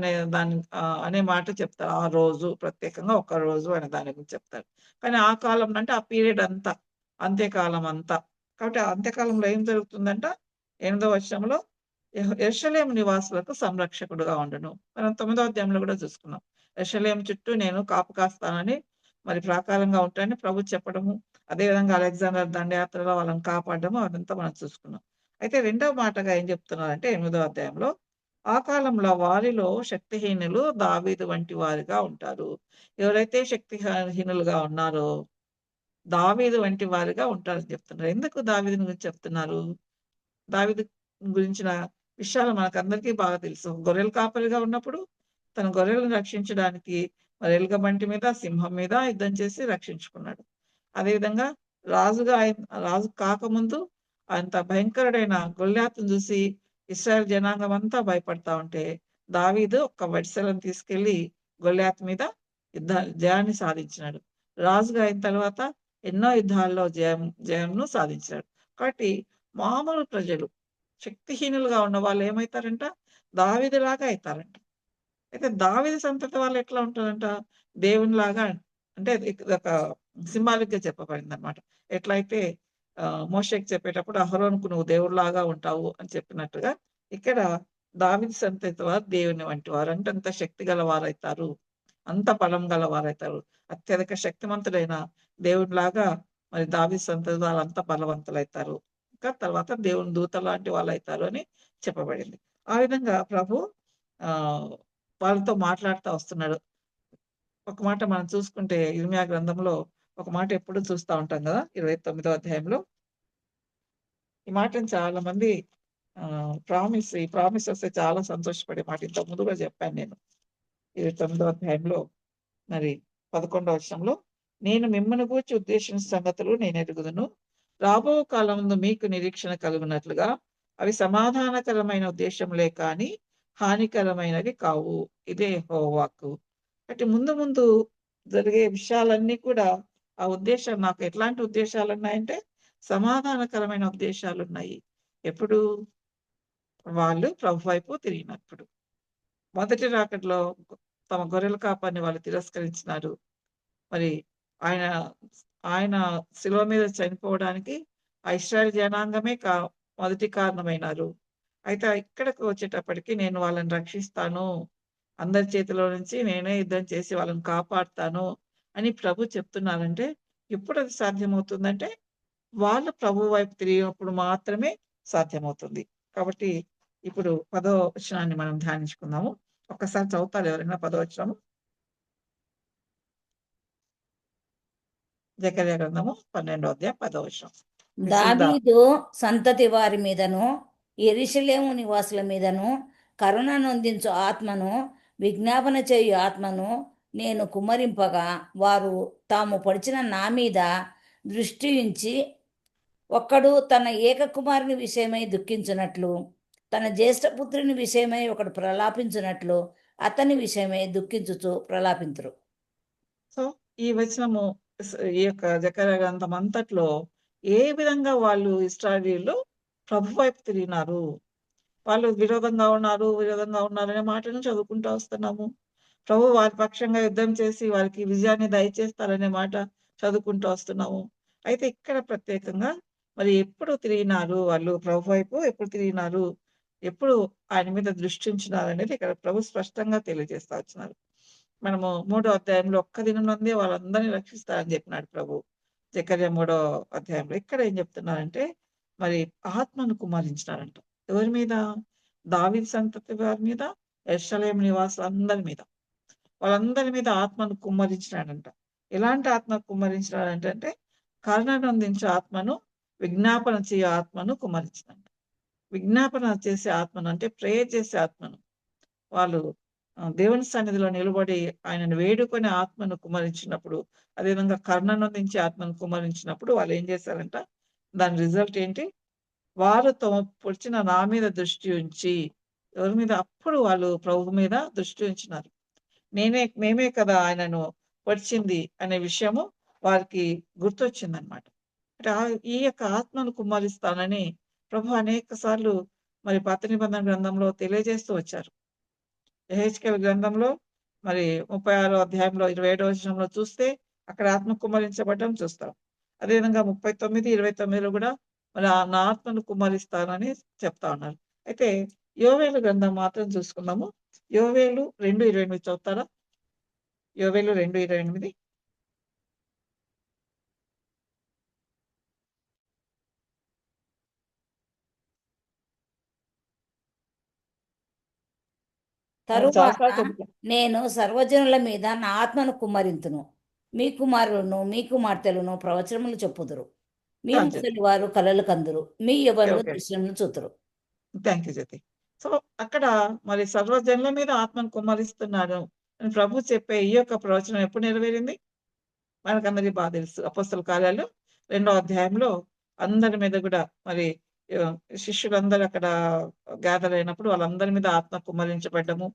అనే మాట చెప్తారు. ఆ రోజు ప్రత్యేకంగా ఒక రోజు అనే దాని గురించి చెప్తారు. కానీ ఆ కాలం అంటే ఆ పీరియడ్ అంతా. అంత్యకాలం అంతా. కాబట్టి ఆ అంత్యకాలంలో ఏం జరుగుతుందంట 8వ వచనంలో యెరూషలేము నివాసులకు సంరక్షకుడుగా ఉండును. మనం 9వ అధ్యాయంలో కూడా చూసుకున్నాం. యెరూషలేము చుట్టూ నేను కాపు కాస్తానని మరి ప్రాకారంగా ఉంటానని ప్రభు చెప్పడము. అదేవిధంగా అలెగ్జాండర్ దండయాత్రలో వాళ్ళని కాపాడడము అదంతా మనం చూసుకున్నాం. అయితే రెండవ మాటగా ఏం చెప్తున్నారంటే 8వ అధ్యాయంలో ఆ కాలంలో వారిలో శక్తిహీనులు దావీదు వంటి వారుగా ఉంటారు. ఎవరైతే హీనులుగా ఉన్నారో దావీదు వంటి వారుగా ఉంటారని చెప్తున్నారు. ఎందుకు దావీదుని గురించి చెప్తున్నారు? దావీదు గురించిన విషయాలు మనకందరికీ బాగా తెలుసు. గొర్రెల కాపరిగా ఉన్నప్పుడు తన గొర్రెలను రక్షించడానికి మరి ఎలుగుబంటి మీద, సింహం మీద యుద్ధం చేసి రక్షించుకున్నాడు. అదేవిధంగా రాజు కాకముందు అంత భయంకరుడైన గొల్యాతును చూసి ఇశ్రాయేల్ జనాంగం అంతా భయపడతా ఉంటే దావీదు ఒక్క వడిసెలను తీసుకెళ్లి గొల్యాతు మీద జయాన్ని సాధించినాడు. రాజుగా అయిన తర్వాత ఎన్నో యుద్ధాల్లో జయంను సాధించాడు. కాబట్టి మామూలు ప్రజలు శక్తిహీనులుగా ఉన్న వాళ్ళు ఏమైతారంట? దావీదులాగా అయితారంట. అయితే దావీదు సంతతి వాళ్ళు ఎట్లా ఉంటారంట? దేవునిలాగా అంటే ఇదొక సింబాలిక్‌గా చెప్పబడిందనమాట. ఎట్లయితే మోషేకి చెప్పేటప్పుడు అహరోనుకు నువ్వు దేవుడిలాగా ఉంటావు అని చెప్పినట్టుగా ఇక్కడ దావీదు సంతతి వారు దేవుని వంటి వారు. అంటే అంత శక్తి గలవారైతారు. అంత బలం గలవారైతారు. అత్యధిక శక్తిమంతుడైన దేవుడిలాగా మరి దావీదు సంతతి వారంతా బలవంతులైతారు. ఇంకా తర్వాత దేవుని దూతలాంటి వాళ్ళైతారు అని చెప్పబడింది. ఆ విధంగా ప్రభు ఆహ్, వాళ్ళతో మాట్లాడుతా వస్తున్నాడు. ఒక మాట మనం చూసుకుంటే ఇర్మియా గ్రంథంలో ఒక మాట ఎప్పుడు చూస్తా ఉంటాం గదా! 29వ అధ్యాయంలో. ఈ మాటను చాలా మంది ఈ ప్రామిస్ వస్తే చాలా సంతోషపడే మాట. ఇంతకు ముందు కూడా చెప్పాను నేను. 29వ అధ్యాయంలో మరి 11వ వచనంలో నేను మిమ్మును గూర్చి ఉద్దేశించిన సంగతులు నేనెరుగుదును. రాబో కాలమందు మీకు నిరీక్షణ కలుగునట్లుగా అవి సమాధానకరమైన ఉద్దేశములే కానీ హానికరమైనవి కావు. ఇదే యెహోవా వాక్కు. అంటే ముందు ముందు జరిగే విషయాలన్నీ కూడా ఆ ఉద్దేశం నాకు ఎట్లాంటి ఉద్దేశాలున్నాయంటే సమాధానకరమైన ఉద్దేశాలున్నాయి. ఎప్పుడు? వాళ్ళు ప్రభు వైపు తిరిగినప్పుడు. మొదటి రాకడలో తమ గొర్రెల కాపరిని వాళ్ళు తిరస్కరించినారు. మరి ఆయన ఆయన శిలువ మీద చనిపోవడానికి ఆ ఇశ్రాయేల్ జనాంగమే మొదటి కారణమైనారు. అయితే ఇక్కడికి వచ్చేటప్పటికి నేను వాళ్ళని రక్షిస్తాను. అందరి చేతిలో నుంచి నేనే యుద్ధం చేసి వాళ్ళని కాపాడుతాను అని ప్రభు చెప్తున్నారంటే ఎప్పుడది సాధ్యమవుతుందంటే వాళ్ళు ప్రభు వైపు తిరిగినప్పుడు మాత్రమే సాధ్యమవుతుంది. కాబట్టి ఇప్పుడు 10వ వచనాన్ని మనం ధ్యానించుకుందాము. ఒక్కసారి చదువుతారా ఎవరైనా 10వ వచనము? జకర్యా గ్రంథము 12వ అధ్యాయం 10వ వచనం. మిస్ యూదా. దావీదు సంతతి వారి మీదను యెరూషలేము నివాసుల మీదను కరుణ నొందించు ఆత్మను విజ్ఞాపన చేయు ఆత్మను నేను కుమ్మరింపగా వారు తాము పొడిచిన నా మీద దృష్టి ఉంచి ఒక్కడు తన ఏకకుమారుని విషయమై దుఃఖించున్నట్లు తన జ్యేష్ఠపుత్రుని విషయమై ఒకడు ప్రలాపించున్నట్లు అతని విషయమై దుఃఖించుచు ప్రలాపింతురు. సో, ఈ వచనము ఈ యొక్క జకర్యా గ్రంథం అంతట్లో ఏ విధంగా వాళ్ళు ఇశ్రాయేలీయులు ప్రభు వైపు తిరిగినారు. వాళ్ళు విరోధంగా ఉన్నారు అనే మాటను చదువుకుంటూ వస్తున్నాము. ప్రభు వారి పక్షంగా యుద్ధం చేసి వారికి విజయాన్ని దయచేస్తారనే మాట చదువుకుంటూ వస్తున్నాము. అయితే ఇక్కడ ప్రత్యేకంగా మరి ఎప్పుడు తిరిగినారు వాళ్ళు ప్రభు వైపు, ఎప్పుడు తిరిగినారు, ఎప్పుడు ఆయన మీద దృష్టి ఉంచినారనేది ఇక్కడ ప్రభు స్పష్టంగా తెలియజేస్తా వచ్చినారు. మనము 3వ అధ్యాయంలో ఒక్క దినమునందే వాళ్ళందరినీ రక్షిస్తారని చెప్పినాడు ప్రభు. జకర్యా 3వ అధ్యాయంలో. ఇక్కడ ఏం చెప్తున్నారంటే మరి ఆత్మను కుమ్మరించినారంట. ఎవరి మీద? దావీదు సంతతి వారి మీద, యెరూషలేము నివాసులందరి మీద. వాళ్ళందరి మీద ఆత్మను కుమ్మరించినాడంట. ఎలాంటి ఆత్మ కుమ్మరించినాడంటే కరుణనొందించే ఆత్మను, విజ్ఞాపన చేయు ఆత్మను కుమ్మరించినాడంట. విజ్ఞాపన చేసే ఆత్మను అంటే ప్రేయర్ చేసే ఆత్మను. వాళ్ళు దేవుని సన్నిధిలో నిలబడి ఆయనను వేడుకొని ఆత్మను కుమ్మరించినప్పుడు, అదేవిధంగా కరుణనొందించే ఆత్మను కుమ్మరించినప్పుడు వాళ్ళు ఏం చేశారంట, దాని రిజల్ట్ ఏంటి? వారు తమ పొడిచిన నా మీద దృష్టి ఉంచి, ఎవరి మీద? అప్పుడు వాళ్ళు ప్రభు మీద దృష్టి ఉంచినారు. మేమే కదా ఆయనను పొడిచింది అనే విషయము వారికి గుర్తొచ్చిందనమాట. అంటే ఈ యొక్క ఆత్మను కుమ్మరిస్తానని ప్రభు అనేక సార్లు మరి పాత నిబంధన గ్రంథంలో తెలియజేస్తూ వచ్చారు. యెహెజ్కేలు గ్రంథంలో మరి 36వ అధ్యాయంలో 27వ వచనంలో చూస్తే అక్కడ ఆత్మ కుమ్మరించబడడం చూస్తాం. అదేవిధంగా 39, 29లో కూడా మరి నా ఆత్మను కుమ్మరిస్తానని చెప్తా ఉన్నారు. అయితే యోవేలు గ్రంథం మాత్రం చూసుకుందాము. యోవేలు 2:28 చదువుతారా? యోవేలు 2:28. మనం తరువాత చాలాసార్లు చదువుతాం. నేను సర్వజనుల మీద నా ఆత్మను కుమ్మరింతును. మీ కుమారులను మీ కుమార్తెలను ప్రవచనములు చెప్పుదురు. మీ జ్యోతి. ముసలివారు కలలు కందురు. మీ యవ్వనులు ఓకే. దర్శనములు చూతురు. Thank you Jyothi. సో అక్కడ మరి సర్వజనుల మీద ఆత్మను కుమ్మరిస్తున్నాడు అని ప్రభు చెప్పే ఈ యొక్క ప్రవచనం ఎప్పుడు నెరవేరింది? మనకందరికీ బాగా తెలుసు. అపోస్తల కార్యాలు 2వ అధ్యాయంలో అందరి మీద కూడా మరి ఆహ్, శిష్యులందరూ అక్కడ గ్యాదర్ అయినప్పుడు వాళ్ళందరి మీద ఆత్మ కుమ్మరించబడ్డము.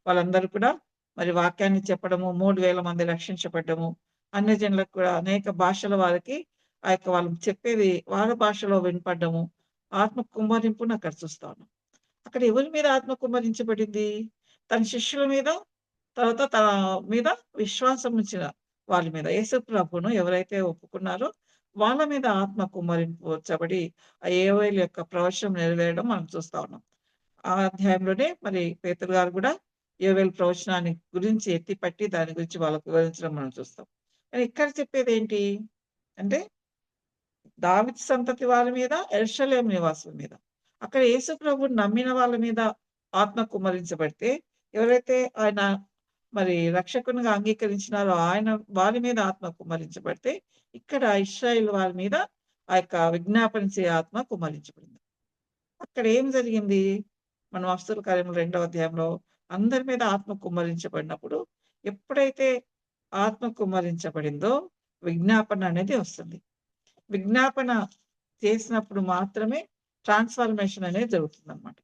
వాళ్ళందరూ కూడా మరి వాక్యాన్ని చెప్పడము, 3000 మంది రక్షించబడ్డము. అన్యజనులకు కూడా అనేక భాషల వారికి ఆ యొక్క వాళ్ళు చెప్పేది వాళ్ళ భాషలో వినపడ్డము. ఆత్మ కుమ్మరింపును అక్కడ చూస్తా ఉన్నాం. అక్కడ ఎవరి మీద ఆత్మ కుమ్మరించబడింది? తన శిష్యుల మీద, తర్వాత తన మీద విశ్వాసం ఉంచిన వాళ్ళ మీద. యేసు ప్రభువును ఎవరైతే ఒప్పుకున్నారో వాళ్ళ మీద ఆత్మ కుమ్మరించబడి ఆ యోవేలు యొక్క ప్రవచనం నెరవేరడం మనం చూస్తా ఉన్నాం. ఆ అధ్యాయంలోనే మరి పేతురు గారు కూడా యోవేలు ప్రవచనాన్ని గురించి ఎత్తిపట్టి దాని గురించి వాళ్ళకు వివరించడం మనం చూస్తాం. కానీ ఇక్కడ చెప్పేదేంటి అంటే దావీదు సంతతి వాళ్ళ మీద, యెరూషలేము నివాసుల మీద. అక్కడ యేసు ప్రభువుని నమ్మిన వాళ్ళ మీద ఆత్మ కుమ్మరించబడితే, ఎవరైతే ఆయన మరి రక్షకునిగా అంగీకరించినారో ఆయన వారి మీద ఆత్మ కుమ్మరించబడితే, ఇక్కడ ఇశ్రాయేలు వారి మీద ఆ యొక్క విజ్ఞాపన చేయ ఆత్మ కుమ్మరించబడింది. అక్కడ ఏం జరిగింది? మనం అపోస్తల కార్యములు 2వ అధ్యాయంలో అందరి మీద ఆత్మ కుమ్మరించబడినప్పుడు, ఎప్పుడైతే ఆత్మ కుమ్మరించబడిందో విజ్ఞాపన అనేది వస్తుంది. విజ్ఞాపన చేసినప్పుడు మాత్రమే ట్రాన్స్‌ఫర్మేషన్ అనేది జరుగుతుందన్నమాట.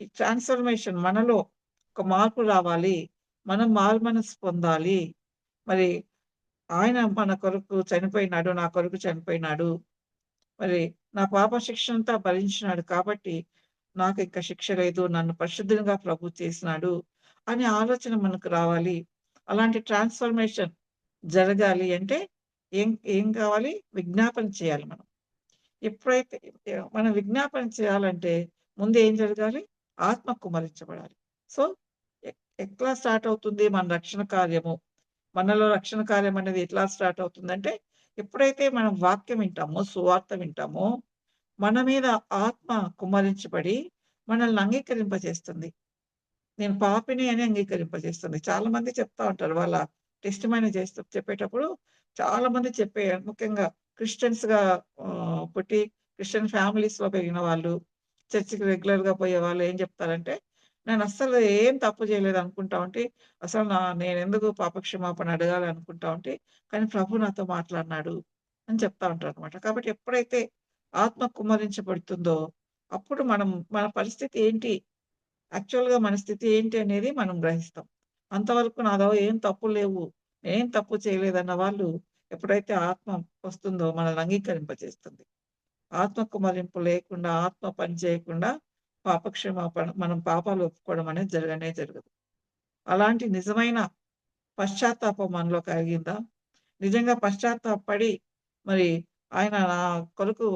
ఈ ట్రాన్స్‌ఫర్మేషన్ మనలో ఒక మార్పు రావాలి. మనం మారుమనస్సు పొందాలి. మరి ఆయన మన కొరకు చనిపోయినాడు. నా కొరకు చనిపోయినాడు. మరి నా పాప శిక్షనంతా భరించినాడు కాబట్టి నాకింక శిక్ష లేదు. నన్ను పరిశుద్ధునిగా ప్రభు చేసినాడు అనే ఆలోచన మనకు రావాలి. అలాంటి ట్రాన్స్‌ఫర్మేషన్ జరగాలి అంటే ఏం ఏం కావాలి? విజ్ఞాపన చేయాలి మనం. ఎప్పుడైతే మనం విజ్ఞాపన చేయాలంటే ముందు ఏం జరగాలి? ఆత్మ కుమ్మరించబడాలి. సో, ఎ ఎట్లా స్టార్ట్ అవుతుంది మన రక్షణ కార్యము? మనలో రక్షణ కార్యం అనేది ఎట్లా స్టార్ట్ అవుతుందంటే, ఎప్పుడైతే మనం వాక్యం వింటామో, సువార్త వింటామో, మన మీద ఆత్మ కుమ్మరించబడి మనల్ని అంగీకరింపజేస్తుంది. నేను పాపిని అని అంగీకరింపజేస్తుంది. చాలా మంది చెప్తా ఉంటారు. వాళ్ళ టెస్టిమనీ చెప్పేటప్పుడు చాలా మంది ముఖ్యంగా క్రిస్టియన్స్‌గా పుట్టి క్రిస్టియన్ ఫ్యామిలీస్‌లో పెరిగిన వాళ్ళు, చర్చికి రెగ్యులర్‌గా పోయేవాళ్ళు ఏం చెప్తారంటే, నేను అస్సలు ఏం తప్పు చేయలేదు అనుకుంటా ఉంటే, అసలు నేనెందుకు పాపక్షమాపణ అడగాలి అనుకుంటా ఉంటే, కానీ ప్రభు నాతో మాట్లాడినాడు అని చెప్తా ఉంటారనమాట. కాబట్టి ఎప్పుడైతే ఆత్మ కుమ్మరించబడుతుందో, అప్పుడు మన పరిస్థితి ఏంటి? యాక్చువల్‌గా మన స్థితి ఏంటి అనేది మనం గ్రహిస్తాం. అంతవరకు నాలో ఏం తప్పులు లేవు. నేనేం తప్పు చేయలేదన్న వాళ్ళు ఎప్పుడైతే ఆత్మ వస్తుందో మనల్ని అంగీకరింపజేస్తుంది. ఆత్మ కుమ్మరింపు లేకుండా, ఆత్మ పని చేయకుండా పాపక్షమాపణ మనం పాపాలు ఒప్పుకోవడం అనేది జరగదు. అలాంటి నిజమైన పశ్చాత్తాపం మనలో కలిగిందా? నిజంగా పశ్చాత్తాపపడి మరి ఆయన నా కొరకు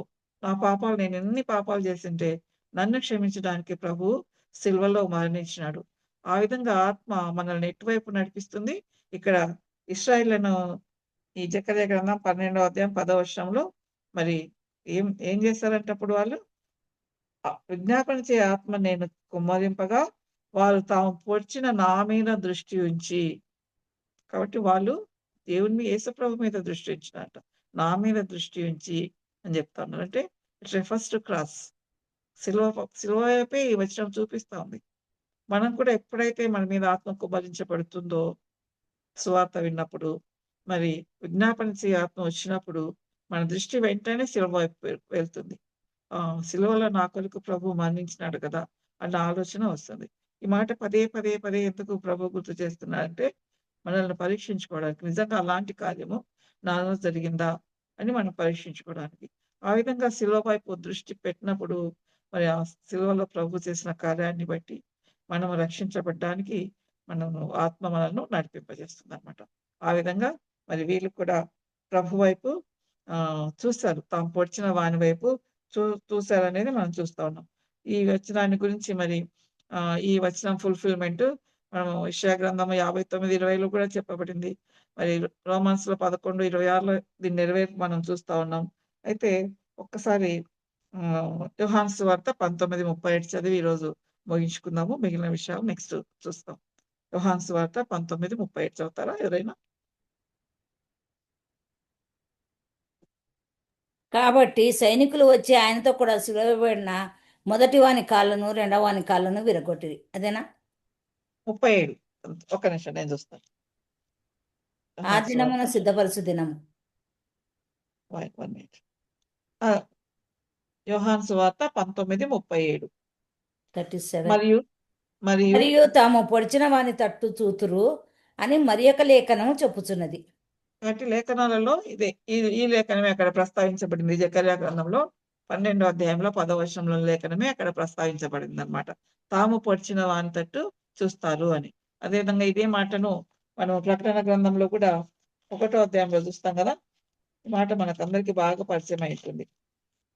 నా పాపాలు నేను ఎన్ని పాపాలు చేసుంటే నన్ను క్షమించడానికి ప్రభువు సిలువలో మరణించినాడు. ఆ విధంగా ఆత్మ మనల్ని ఎటువైపు నడిపిస్తుంది? ఇక్కడ ఇశ్రాయేలును ఈ జెకర్యా గ్రంథం 12వ అధ్యాయం 10వ వచనంలో మరి ఏం చేస్తారంటే అప్పుడు వాళ్ళు విజ్ఞాపన చే ఆత్మ నేను కుమ్మరింపగా వారు తాము పొడిచిన నా మీద దృష్టి ఉంచి, కాబట్టి వాళ్ళు దేవుని యేసుప్రభు మీద దృష్టి ఉంచినారట. నా మీద దృష్టి ఉంచి అని చెప్తా ఉన్నారు. అంటే ఇట్ రిఫర్స్ టు క్రాస్. సిలువ వైపే ఈ వచనం చూపిస్తా ఉంది. మనం కూడా ఎప్పుడైతే మన మీద ఆత్మ కుమ్మరించబడుతుందో సువార్త విన్నప్పుడు, మరి విజ్ఞాపన చే ఆత్మ వచ్చినప్పుడు మన దృష్టి వెంటనే సిలువ వైపు వెళ్తుంది. సిలువలో నా కొరకు ప్రభు మరణించినాడు కదా అన్న ఆలోచన వస్తుంది. ఈ మాట పదే పదే పదే ఎందుకు ప్రభు గుర్తు చేస్తున్నారంటే మనల్ని పరీక్షించుకోవడానికి, నిజంగా అలాంటి కార్యము నాలో జరిగిందా అని మనం పరీక్షించుకోవడానికి. ఆ విధంగా సిలువ వైపు దృష్టి పెట్టినప్పుడు మరి ఆ సిలువలో ప్రభు చేసిన కార్యాన్ని బట్టి మనం రక్షించబడ్డానికి మనము ఆత్మ మనల్ని నడిపింపజేస్తుంది అనమాట. ఆ విధంగా మరి వీళ్ళు కూడా ప్రభు వైపు చూస్తారు, తాము పొడిచిన వాని వైపు చూసారనేది మనం చూస్తా ఉన్నాం. ఈ వచనాన్ని గురించి మరి ఈ వచనం ఫుల్ఫిల్మెంట్ మనం యెషయా గ్రంథం 59:20లో కూడా చెప్పబడింది. మరి రోమన్స్‌లో 11:26లో దీని నెరవేర్పు మనం చూస్తా ఉన్నాం. అయితే ఒక్కసారి యోహాను సువార్త 19:37 చదివి ఈరోజు ముగించుకుందాము. మిగిలిన విషయాలు నెక్స్ట్ చూస్తాం. యోహాను సువార్త 19:37 చదువుతారా ఎవరైనా? కాబట్టి సైనికులు వచ్చి ఆయనతో కూడా సిలువబడిన మొదటి వాని కాళ్ళను రెండవ వాని కాళ్ళను విరగొట్టిరి. అదేనా? 37 ఒక్క నిమిషం నేను చూస్తాను. ఆ దినమున సిద్ధపరచు దినము. యోహాను సువార్త 19:37 37. మరియు మరియు తాము పొడిచిన వాని తట్టు చూతురు అని మరి ఒక లేఖనం చెప్పుచున్నది. కాబట్టి లేఖనాలలో ఇదే ఈ లేఖనమే అక్కడ ప్రస్తావించబడింది. జెకర్యా గ్రంథంలో 12వ అధ్యాయంలో 10వ వచనంలో లేఖనమే అక్కడ ప్రస్తావించబడింది అనమాట. తాము పొడిచిన వాని తట్టు చూస్తారు అని. అదేవిధంగా ఇదే మాటను మనం ప్రకటన గ్రంథంలో కూడా 1వ అధ్యాయంలో చూస్తాం కదా. ఈ మాట మనకందరికీ బాగా పరిచయం అవుతుంది.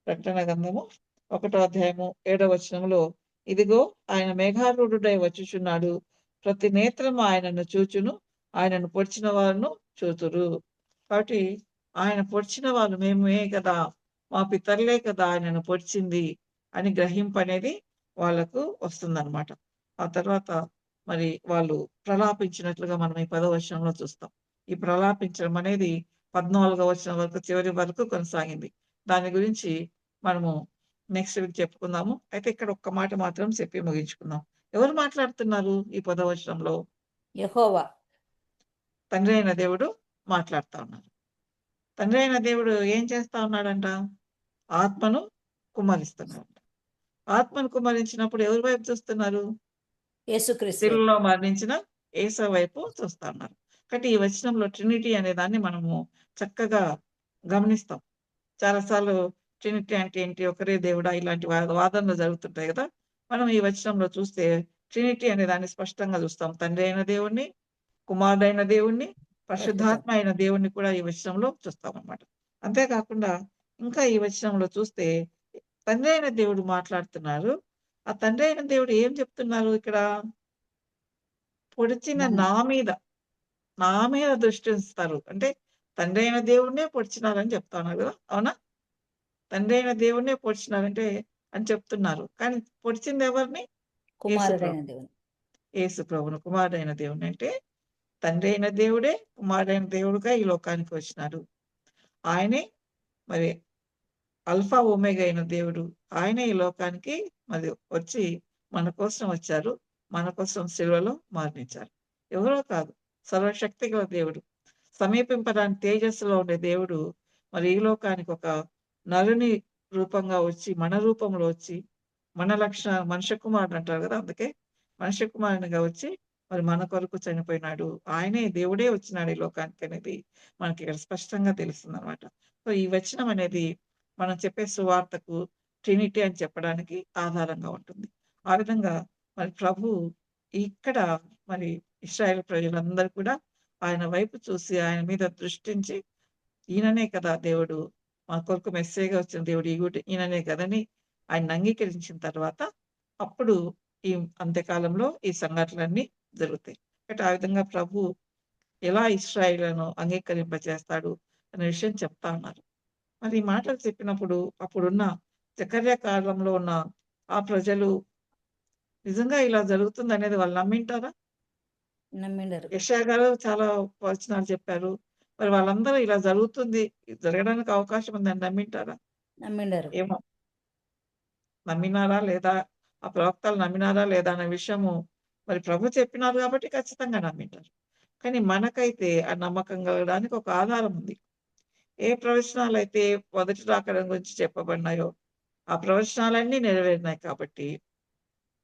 ప్రకటన గ్రంథము 1వ అధ్యాయము 7వ వచనంలో, ఇదిగో ఆయన మేఘారూఢుడై వచ్చుచున్నాడు, ప్రతి నేత్రము ఆయనను చూచును, ఆయనను పొడిచిన వారును చూతురు. కాబట్టి ఆయన పొడిచిన వాళ్ళు మేమే కదా, మా పితరులే కదా ఆయనను పొడిచింది అని గ్రహింపనేది వాళ్ళకు వస్తుందన్నమాట. ఆ తర్వాత మరి వాళ్ళు ప్రలాపించినట్లుగా మనం ఈ 10వ వచనంలో చూస్తాం. ఈ ప్రలాపించడం అనేది 14వ వచనం వరకు చివరి వరకు కొనసాగింది. దాని గురించి మనము నెక్స్ట్ వీక్ చెప్పుకుందాము. అయితే ఇక్కడ ఒక్క మాట మాత్రం చెప్పి ముగించుకుందాం. ఎవరు మాట్లాడుతున్నారు ఈ 10వ వచనంలో? యెహోవా. తండ్రి అయిన దేవుడు మాట్లాడుతా ఉన్నారు. తండ్రి అయిన దేవుడు ఏం చేస్తా ఉన్నాడంట? ఆత్మను కుమ్మరిస్తున్నాడు. ఆత్మను కుమ్మరించినప్పుడు ఎవరి వైపు చూస్తున్నారు? యేసుక్రీస్తు. సిలువలో మరణించిన యేసు వైపు చూస్తా ఉన్నారు. కాబట్టి ఈ వచనంలో ట్రినిటీ అనే దాన్ని మనము చక్కగా గమనిస్తాం. చాలాసార్లు ట్రినిటీ అంటే ఏంటి, ఒకరే దేవుడా, ఇలాంటి వాదనలు జరుగుతుంటాయి కదా. మనం ఈ వచనంలో చూస్తే ట్రినిటీ అనే దాన్ని స్పష్టంగా చూస్తాం. తండ్రి అయిన దేవుణ్ణి, కుమారుడైన దేవుణ్ణి, పరిశుద్ధాత్మ అయిన దేవుణ్ణి కూడా ఈ వచనంలో చూస్తాం అన్నమాట. అంతేకాకుండా ఇంకా ఈ వచనంలో చూస్తే తండ్రి అయిన దేవుడు మాట్లాడుతున్నారు. ఆ తండ్రి అయిన దేవుడు ఏం చెప్తున్నారు ఇక్కడ? పొడిచిన నా మీద దృష్టి ఉంచుతారు. అంటే తండ్రి అయిన దేవుడినే పొడిచినారని చెప్తా ఉన్నారు కదా. అవునా? తండ్రి అయిన దేవుడినే పొడిచినారంటే అని చెప్తున్నారు. కానీ పొడిచింది ఎవరిని? కుమారుడైన దేవుని. యేసు ప్రభువును, కుమారుడైన దేవుని. అంటే తండ్రి అయిన దేవుడే కుమారుడైన దేవుడుగా ఈ లోకానికి వచ్చినాడు. ఆయనే మరి అల్ఫా ఒమేగా అయిన దేవుడు. ఆయనే ఈ లోకానికి మరి వచ్చి మన కోసం వచ్చారు. మన కోసం సిలువలో మరణించారు. ఎవరో కాదు, సర్వశక్తి గల దేవుడు, సమీపింపడానికి తేజస్సులో ఉండే దేవుడు మరి ఈ లోకానికి ఒక నరుని రూపంగా వచ్చి, మన రూపంలో వచ్చి, మన మనుష్య కుమారుడు అంటారు కదా, అందుకే మనుష్య కుమారునిగా వచ్చి మరి మన కొరకు చనిపోయినాడు. ఆయనే దేవుడే వచ్చినాడు ఈ లోకానికి అనేది మనకి ఇక్కడ స్పష్టంగా తెలుస్తుందనమాట. సో, ఈ వచనం అనేది మనం చెప్పే సువార్తకు ట్రినిటీ అని చెప్పడానికి ఆధారంగా ఉంటుంది. ఆ విధంగా మరి ప్రభు ఇక్కడ మరి ఇశ్రాయేల్ ప్రజలందరూ కూడా ఆయన వైపు చూసి ఆయన మీద దృష్టించి ఈయననే కదా దేవుడు, మా కొరకు మెస్సేయగా వచ్చిన దేవుడు ఈయననే కదని ఆయన్ని అంగీకరించిన తర్వాత అప్పుడు ఈ అంత్యకాలంలో ఈ సంఘటనలన్నీ జరుగుతాయి. కాబట్టి ఆ విధంగా ప్రభు ఎలా ఇశ్రాయేలును అంగీకరింపచేస్తాడు అనే విషయం చెప్తా ఉన్నారు. మరి ఈ మాటలు చెప్పినప్పుడు అప్పుడున్న జకర్యా కాలంలో ఉన్న ఆ ప్రజలు నిజంగా ఇలా జరుగుతుందనేది వాళ్ళు నమ్మింటారా? నమ్మిండరు. యెషయా గారు చాలా వచనాలు చెప్పారు. మరి వాళ్ళందరూ ఇలా జరుగుతుంది, జరగడానికి అవకాశం ఉందని నమ్మింటారా? నమ్మిండరు. ఏమో నమ్మినారా లేదా? ఆ ప్రవక్తలు నమ్మినారా లేదా? అనే విషయము మరి ప్రభు చెప్పినారు కాబట్టి ఖచ్చితంగా నమ్మింటారు. కానీ మనకైతే ఆ నమ్మకం కలగడానికి ఒక ఆధారం ఉంది. ఏ ప్రవచనాలైతే మొదటి రాకడ గురించి చెప్పబడినాయో, ఆ ప్రవచనాలన్నీ నెరవేరినాయి కాబట్టి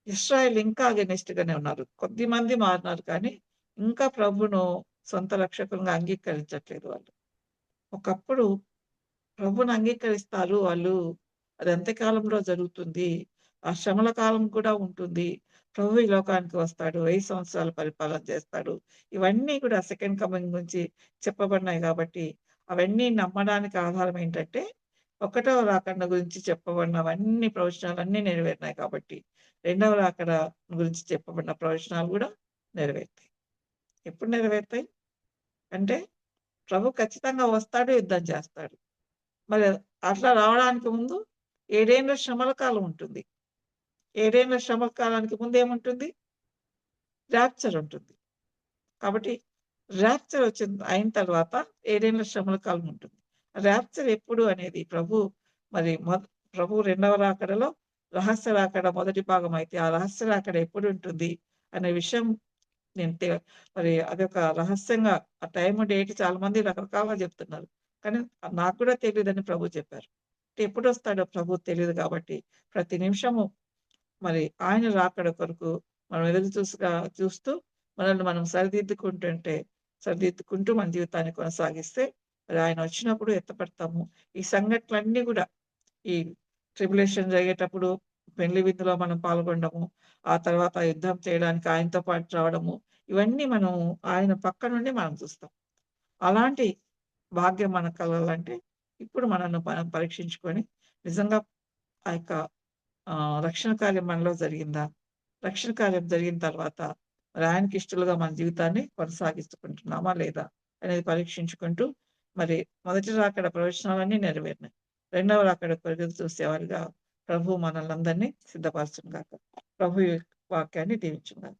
ఇశ్రాయేల్ ఇంకా అగెనిస్ట్ గానే ఉన్నారు. కొద్దిమంది మారినారు కానీ, ఇంకా ప్రభును సొంత రక్షకులుగా అంగీకరించట్లేదు వాళ్ళు. ఒకప్పుడు ప్రభువుని అంగీకరిస్తారు వాళ్ళు. అది అంత్యకాలంలో జరుగుతుంది. ఆ శ్రమల కాలం కూడా ఉంటుంది. ప్రభు ఈ లోకానికి వస్తాడు. 1000 సంవత్సరాలు పరిపాలన చేస్తాడు. ఇవన్నీ కూడా సెకండ్ కమింగ్ గురించి చెప్పబడినాయి కాబట్టి, అవన్నీ నమ్మడానికి ఆధారం ఏంటంటే, ఒకటవ రాకడ గురించి చెప్పబడినవన్నీ ప్రవచనాలన్నీ నెరవేరినాయి కాబట్టి, రెండవ రాకడ గురించి చెప్పబడిన ప్రవచనాలు కూడా నెరవేరుతాయి. ఎప్పుడు నెరవేరుతాయి? అంటే ప్రభు ఖచ్చితంగా వస్తాడు, యుద్ధం చేస్తాడు. మరి అట్లా రావడానికి ముందు 7 ఏళ్ల శ్రమల కాలం ఉంటుంది. 7 ఏళ్ల శ్రమల కాలానికి ముందు ఏముంటుంది? రాప్చర్ ఉంటుంది. కాబట్టి రాప్చర్ అయిన తర్వాత 7 ఏళ్ల శ్రమల కాలం ఉంటుంది. రాప్చర్ ఎప్పుడు అనేది మరి ప్రభు రెండవ రాకడలో రహస్య రాకడ మొదటి భాగం అయితే, ఆ రహస్య రాకడ ఎప్పుడు ఉంటుంది అనే విషయం నేను మరి అదొక రహస్యంగా ఆ టైమ్, డేట్ చాలా మంది రకరకాలుగా చెప్తున్నారు. కానీ నాకు కూడా తెలీదని ప్రభు చెప్పారు. అంటే ఎప్పుడొస్తాడో ప్రభువు తెలీదు కాబట్టి, ప్రతి నిమిషము మరి ఆయన రాకడ కొరకు మనం ఎదురు చూస్తూ మనల్ని మనం సరిదిద్దుకుంటూ మన జీవితాన్ని కొనసాగిస్తే, మరి ఆయన వచ్చినప్పుడు ఎత్తపడతాము. ఈ సంఘటనలన్నీ కూడా ఈ ట్రిబులేషన్ జరిగేటప్పుడు పెళ్లి విందులో మనం పాల్గొనడము, ఆ తర్వాత యుద్ధం చేయడానికి ఆయనతో పాటు రావడము, ఇవన్నీ మనం ఆయన పక్క నుండి మనం చూస్తాం. అలాంటి భాగ్యం మనకు కలగాలంటే ఇప్పుడు మనల్ని మనం పరీక్షించుకొని నిజంగా ఆ యొక్క రక్షణ కార్యం మనలో జరిగిందా? రక్షణ కార్యం జరిగిన తర్వాత మరి ఆయనకి ఇష్టలుగా మన జీవితాన్ని కొనసాగించుకుంటున్నామా లేదా? అనేది పరీక్షించుకుంటూ మరి మొదటి రాకడ ప్రవచనాలన్నీ నెరవేరినాయి. రెండవ రాకడ కొరకు ఎదురు చూసేవారిగా ప్రభు మనల్నందరినీ సిద్ధపరచును గాక. ప్రభు ఈ వాక్యాన్ని దీవించును గాక.